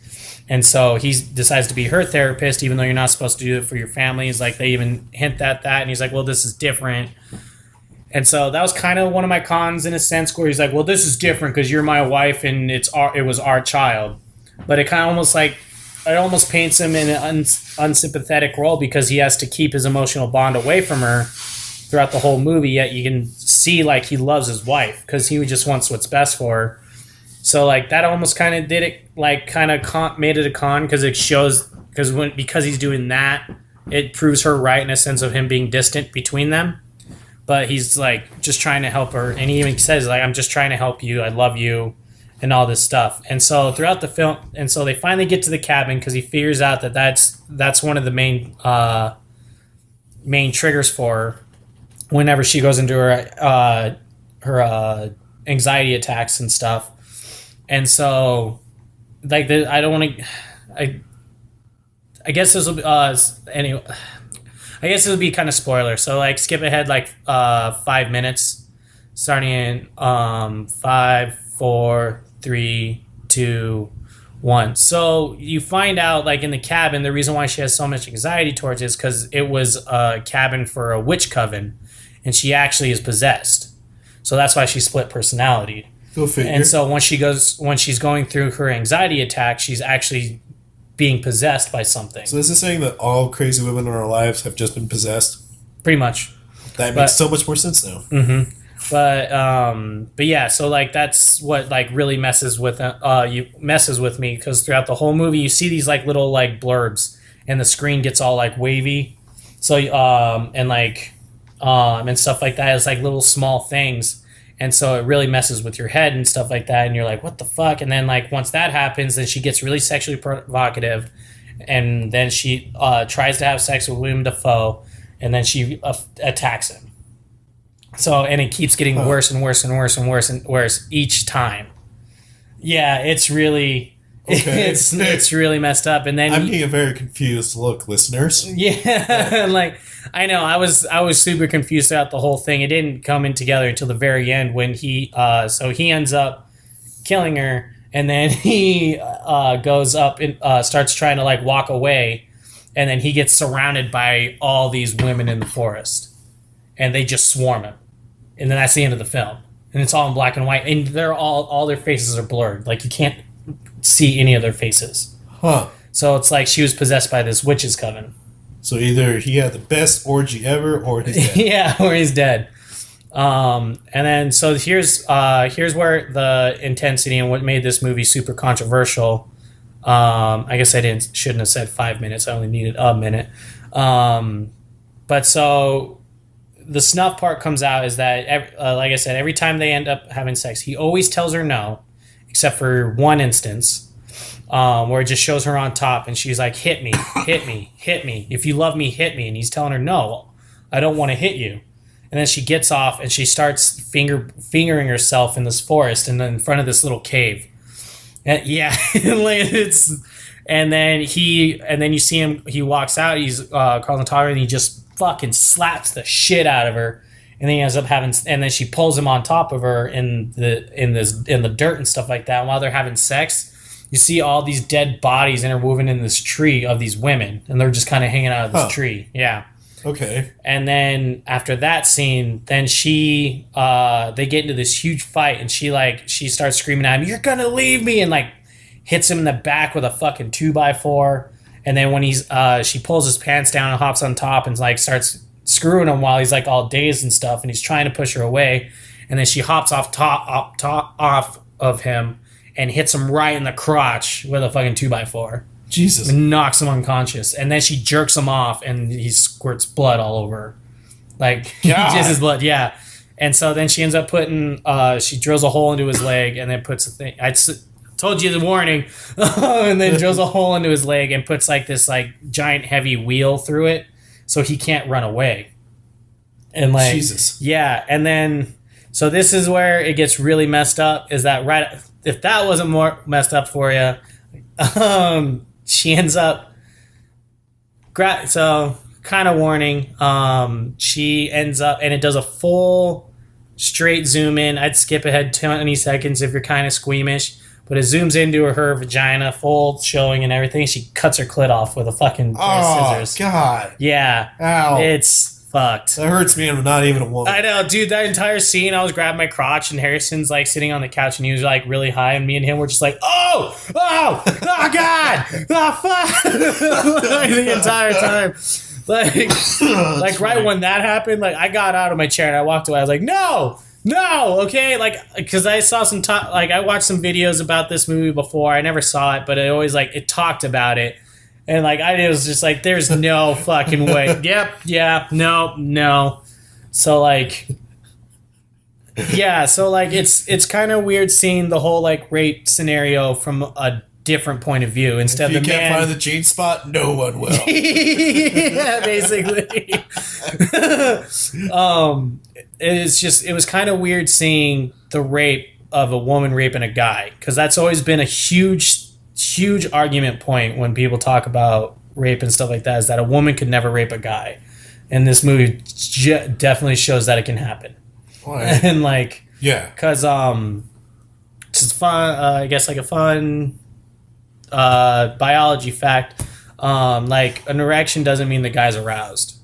and so he decides to be her therapist, even though you're not supposed to do it for your family. It's like they even hint at that, and he's like, well, this is different. And so that was kind of one of my cons, in a sense, where he's like, well, this is different because you're my wife and it was our child. But it kind of almost paints him in an unsympathetic role, because he has to keep his emotional bond away from her throughout the whole movie, yet you can see like he loves his wife, because he just wants what's best for her. So like that almost kind of did it, like kind of made it a con, because it shows, because he's doing that, it proves her right in a sense of him being distant between them. But he's like just trying to help her, and he even says like, I'm just trying to help you, I love you, and all this stuff. And so throughout the film, and so they finally get to the cabin, because he figures out that that's one of the main triggers for her whenever she goes into her anxiety attacks and stuff. And so like I guess this will anyway. I guess it would be kind of spoiler. So like skip ahead like 5 minutes, starting in 5, 4, 3, 2, 1. So you find out like in the cabin, the reason why she has so much anxiety towards it is because it was a cabin for a witch coven, and she actually is possessed. So that's why she split personality. Go figure. And so when she's going through her anxiety attack, she's actually being possessed by something. So this is saying that all crazy women in our lives have just been possessed? Pretty much. That makes so much more sense now. Mm-hmm. But yeah, so like that's what like really messes with me, because throughout the whole movie you see these like little like blurbs, and the screen gets all like wavy, so and stuff like that. It's like little small things, and so it really messes with your head and stuff like that, and you're like, what the fuck? And then like once that happens, then she gets really sexually provocative, and then she tries to have sex with William Dafoe, and then she attacks him. So, and it keeps getting worse and worse and worse and worse and worse each time. Yeah, it's really, it's really messed up. And then I'm getting a very confused look, listeners. Yeah, like I know I was super confused throughout the whole thing. It didn't come in together until the very end when he ends up killing her, and then he goes up and starts trying to like walk away, and then he gets surrounded by all these women in the forest, and they just swarm him. And then that's the end of the film. And it's all in black and white. And they're all their faces are blurred. Like you can't see any of their faces. Huh. So it's like she was possessed by this witch's coven. So either he had the best orgy ever, or he's dead. Yeah, or he's dead. And then so here's where the intensity and what made this movie super controversial. I guess I shouldn't have said 5 minutes. I only needed a minute. But so the snuff part comes out is that, like I said, every time they end up having sex, he always tells her no, except for one instance where it just shows her on top and she's like, hit me, hit me, hit me. If you love me, hit me. And he's telling her, no, I don't want to hit you. And then she gets off and she starts fingering herself in this forest and then in front of this little cave. And, yeah, and then you see him. He walks out. He's Carlton Totter, and he just fucking slaps the shit out of her. And then he ends up having. And then she pulls him on top of her in the dirt and stuff like that. And while they're having sex, you see all these dead bodies interwoven in this tree of these women, and they're just kind of hanging out of this tree. Yeah. Okay. And then after that scene, then they get into this huge fight, and she starts screaming at him, "You're gonna leave me!" and like hits him in the back with a fucking 2x4. And then when she pulls his pants down and hops on top and like starts screwing him while he's like all dazed and stuff, and he's trying to push her away. And then she hops off of him and hits him right in the crotch with a fucking 2x4. Jesus. And knocks him unconscious. And then she jerks him off and he squirts blood all over. Like, just his blood, yeah. And so then she ends up she drills a hole into his leg and then puts a thing. I told you the warning. And then drills a hole into his leg and puts like this like giant heavy wheel through it so he can't run away. And like, Jesus. Yeah. And then, so this is where it gets really messed up, is that right, if that wasn't more messed up for you, she ends up, so kind of warning, she ends up, and it does a full straight zoom in. I'd skip ahead 20 seconds if you're kind of squeamish, but it zooms into her vagina, full showing and everything. She cuts her clit off with a fucking pair of scissors. Oh, God. Yeah. Ow. It's fucked. That hurts me. I'm not even a woman. I know, dude. That entire scene, I was grabbing my crotch, and Harrison's like sitting on the couch, and he was like really high, and me and him were just like, oh, God, oh, fuck, like, the entire time. Like right when that happened, like I got out of my chair and I walked away. I was like, no, okay, like because I saw I watched some videos about this movie before. I never saw it, but it always like it talked about it. And like I was just like, there's no fucking way. Yep, yeah, no. So like, yeah, so like it's kind of weird seeing the whole like rape scenario from a different point of view instead of the man. If you can't find the G spot, no one will. Yeah, basically. It was kind of weird seeing the rape of a woman raping a guy, because that's always been a huge argument point when people talk about rape and stuff like that, is that a woman could never rape a guy, and this movie definitely shows that it can happen. Right. And like, yeah, because it's just fun, I guess, like a fun biology fact, like an erection doesn't mean the guy's aroused.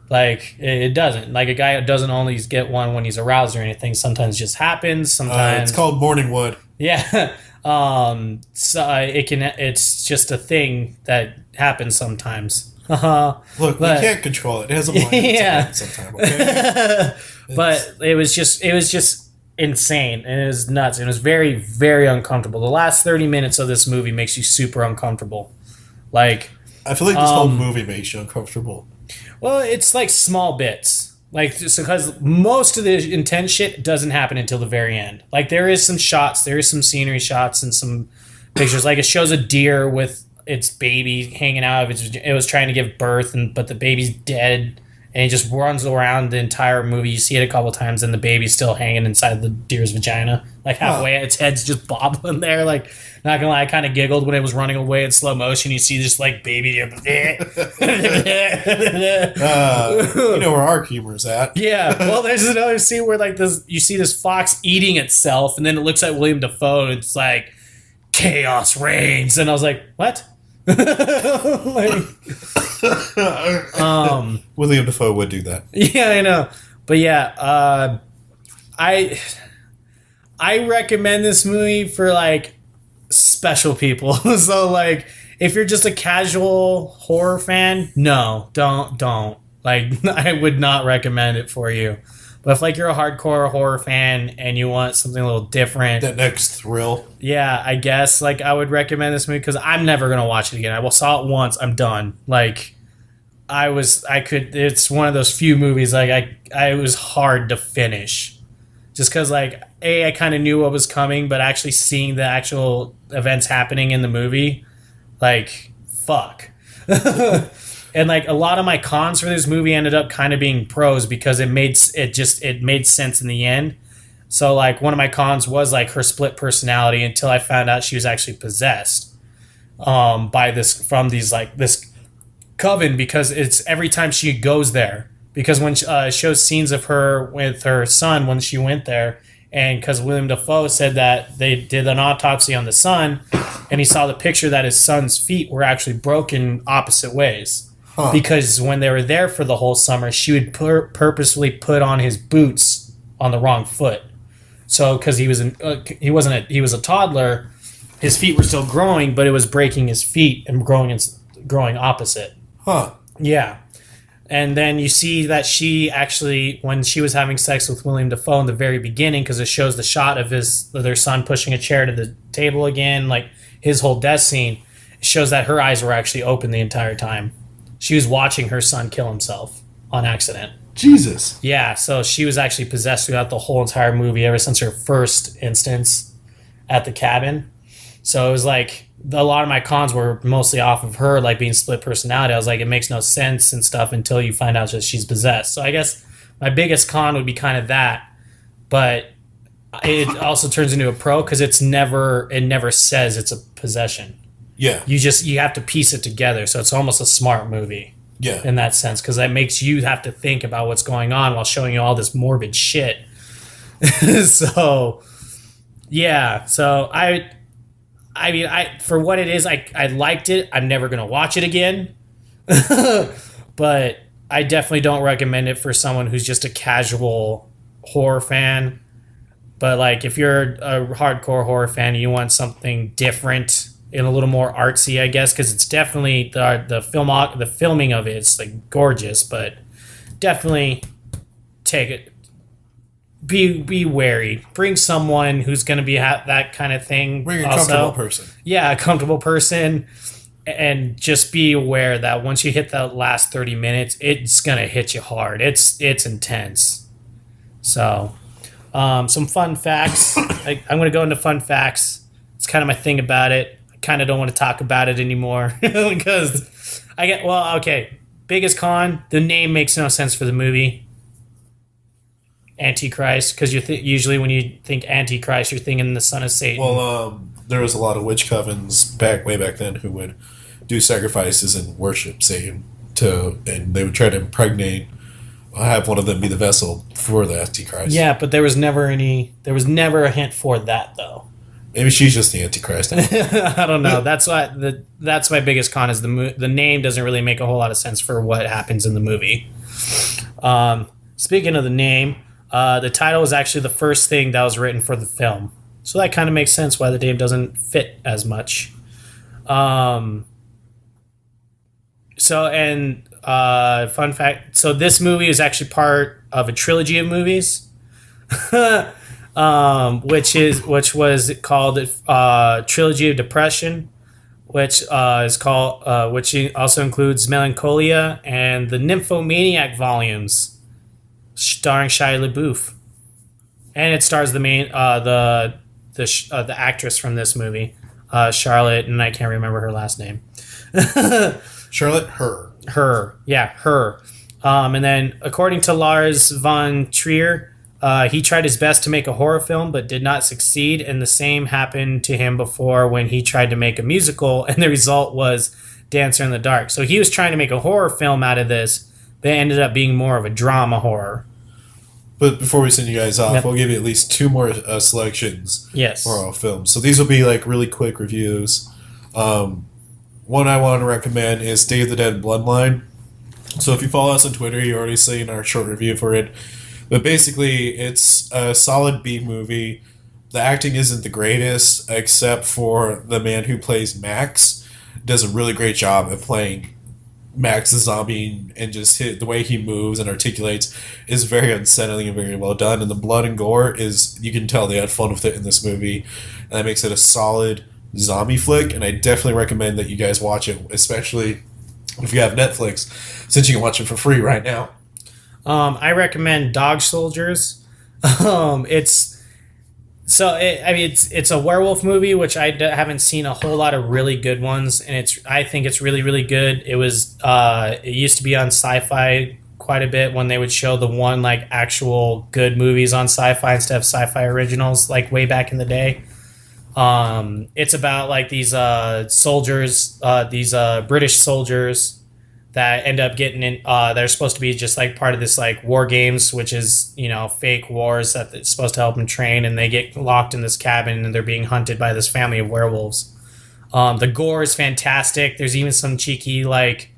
Like it doesn't. Like a guy doesn't always get one when he's aroused or anything. Sometimes it just happens. Sometimes it's called morning wood. Yeah. So it's just a thing that happens sometimes. Look, we can't control it. It has a mind. Yeah. Sometime, okay? But it was just insane, and it was nuts. It was very, very uncomfortable. The last 30 minutes of this movie makes you super uncomfortable. Like, I feel like this whole movie makes you uncomfortable. Well, it's like small bits. Like, because most of the intense shit doesn't happen until the very end. Like, there is some shots, there is some scenery shots and some pictures. Like, it shows a deer with its baby hanging out of it was trying to give birth, but the baby's dead, and it just runs around the entire movie. You see it a couple times, and the baby's still hanging inside the deer's vagina. Like, halfway, its head's just bobbling there. Like, not gonna lie, I kind of giggled when it was running away in slow motion. You see this, like, baby deer. You know where our humor's at. Yeah. Well, there's another scene where, like, you see this fox eating itself, and then it looks at William Dafoe, and it's like, chaos reigns. And I was like, what? Like, William Dafoe would do that. Yeah, I know. But yeah, I recommend this movie for like special people. So like, if you're just a casual horror fan, no, don't. Like, I would not recommend it for you. But if like you're a hardcore horror fan and you want something a little different, that next thrill, yeah, I guess like I would recommend this movie, because I'm never gonna watch it again. I saw it once, I'm done. Like, it's one of those few movies like I was hard to finish. Just because, like, I kind of knew what was coming, but actually seeing the actual events happening in the movie, like, fuck. And, like, a lot of my cons for this movie ended up kind of being pros because it made sense in the end. So, like, one of my cons was, like, her split personality until I found out she was actually possessed by this coven, because it's every time she goes there. Because when it shows scenes of her with her son when she went there, and because William Dafoe said that they did an autopsy on the son, and he saw the picture that his son's feet were actually broken opposite ways. Huh. Because when they were there for the whole summer, she would purposefully put on his boots on the wrong foot. So because he was a toddler, his feet were still growing, but it was breaking his feet and growing opposite. Huh. Yeah. And then you see that she actually, when she was having sex with William Dafoe in the very beginning, because it shows the shot of their son pushing a chair to the table again, like his whole death scene, it shows that her eyes were actually open the entire time. She was watching her son kill himself on accident. Jesus. Yeah, so she was actually possessed throughout the whole entire movie ever since her first instance at the cabin. So it was like, a lot of my cons were mostly off of her, like, being split personality. I was like, it makes no sense and stuff until you find out that she's possessed. So I guess my biggest con would be kind of that. But it also turns into a pro because it never says it's a possession. Yeah. You have to piece it together. So it's almost a smart movie. Yeah. In that sense, because that makes you have to think about what's going on while showing you all this morbid shit. So, yeah. So I mean, for what it is, I liked it. I'm never going to watch it again. But I definitely don't recommend it for someone who's just a casual horror fan. But, like, if you're a hardcore horror fan and you want something different and a little more artsy, I guess, because it's definitely the filming of it's, like, gorgeous, but definitely take it. Be wary. Bring someone who's going to be that kind of thing. Bring a comfortable person. Yeah, a comfortable person. And just be aware that once you hit the last 30 minutes, it's going to hit you hard. It's intense. So, some fun facts. I'm going to go into fun facts. It's kind of my thing about it. I kind of don't want to talk about it anymore. Because biggest con, the name makes no sense for the movie. Antichrist, because usually when you think Antichrist, you're thinking the son of Satan. Well, there was a lot of witch covens way back then who would do sacrifices and worship Satan and they would try to have one of them be the vessel for the Antichrist. Yeah, but there was never a hint for that though. Maybe she's just the Antichrist. I don't know. That's my biggest con is the name doesn't really make a whole lot of sense for what happens in the movie. Speaking of the name. The title was actually the first thing that was written for the film. So that kind of makes sense why the name doesn't fit as much. Fun fact, so this movie is actually part of a trilogy of movies, which was called Trilogy of Depression, which also includes Melancholia and the Nymphomaniac volumes. Starring Shia LaBeouf, and it stars the actress from this movie, Charlotte, and I can't remember her last name. Charlotte Her. And then according to Lars von Trier, he tried his best to make a horror film but did not succeed, and the same happened to him before when he tried to make a musical, and the result was Dancer in the Dark. So he was trying to make a horror film out of this. They ended up being more of a drama horror. But before we send you guys off, We'll give you at least 2 more selections for our films. So these will be like really quick reviews. One I want to recommend is Day of the Dead Bloodline. So if you follow us on Twitter, you're already seeing our short review for it. But basically, it's a solid B movie. The acting isn't the greatest, except for the man who plays Max. Does a really great job at playing Max the zombie, and just the way he moves and articulates is very unsettling and very well done. And the blood and gore you can tell they had fun with it in this movie, and that makes it a solid zombie flick. And I definitely recommend that you guys watch it, especially if you have Netflix, since you can watch it for free right now. I recommend Dog Soldiers. It's a werewolf movie, which I haven't seen a whole lot of really good ones, and I think it's really, really good. It used to be on Sci-Fi quite a bit when they would show the one like actual good movies on Sci-Fi instead of Sci-Fi originals, like way back in the day. It's about like these soldiers, these British soldiers that end up getting in. They're supposed to be just like part of this like war games, which is fake wars that it's supposed to help them train, and they get locked in this cabin and they're being hunted by this family of werewolves. The gore is fantastic. There's even some cheeky like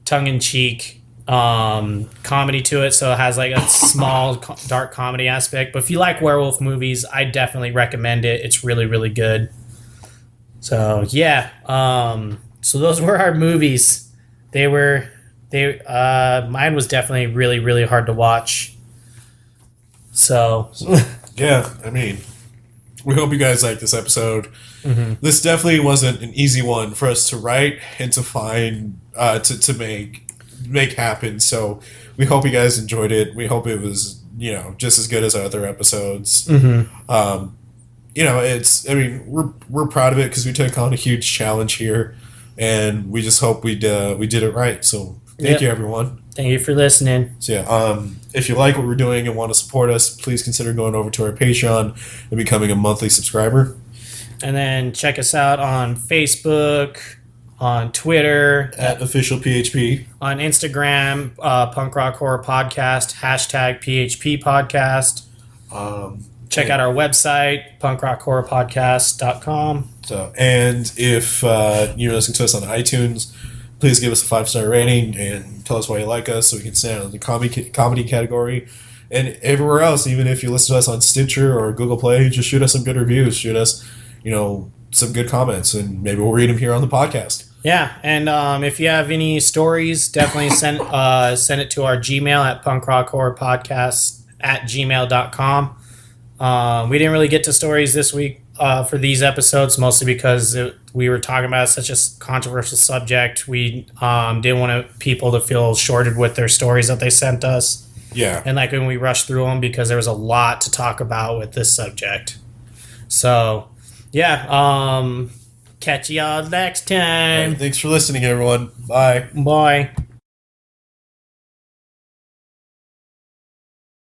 tongue-in-cheek comedy to it, so it has like a small dark comedy aspect. But if you like werewolf movies, I definitely recommend it. It's really, really good. So yeah, so those were our movies. Mine was definitely really, really hard to watch. So yeah, I mean, we hope you guys like this episode. Mm-hmm. This definitely wasn't an easy one for us to write and to find to make happen. So we hope you guys enjoyed it. We hope it was just as good as our other episodes. Mm-hmm. We're proud of it because we took on a huge challenge here, and we just hope we did it right. So thank you, everyone. Thank you for listening. So yeah, if you like what we're doing and want to support us, please consider going over to our Patreon and becoming a monthly subscriber. And then check us out on Facebook, on Twitter at Official PHP, on Instagram, Punk Rock Horror Podcast, #PHP Podcast. Check out our website, punkrockhorrorpodcast.com. So, and if you're listening to us on iTunes, please give us a 5-star rating and tell us why you like us, so we can stand on the comedy category. And everywhere else, even if you listen to us on Stitcher or Google Play, just shoot us some good reviews. Shoot us, some good comments, and maybe we'll read them here on the podcast. Yeah, and if you have any stories, definitely send it to our Gmail at punkrockhorrorpodcast@gmail.com. We didn't really get to stories this week for these episodes, mostly because we were talking about such a controversial subject. We didn't want people to feel shorted with their stories that they sent us. Yeah. And like when we rushed through them, because there was a lot to talk about with this subject. So, yeah, catch y'all next time. Right, thanks for listening, everyone. Bye. Bye.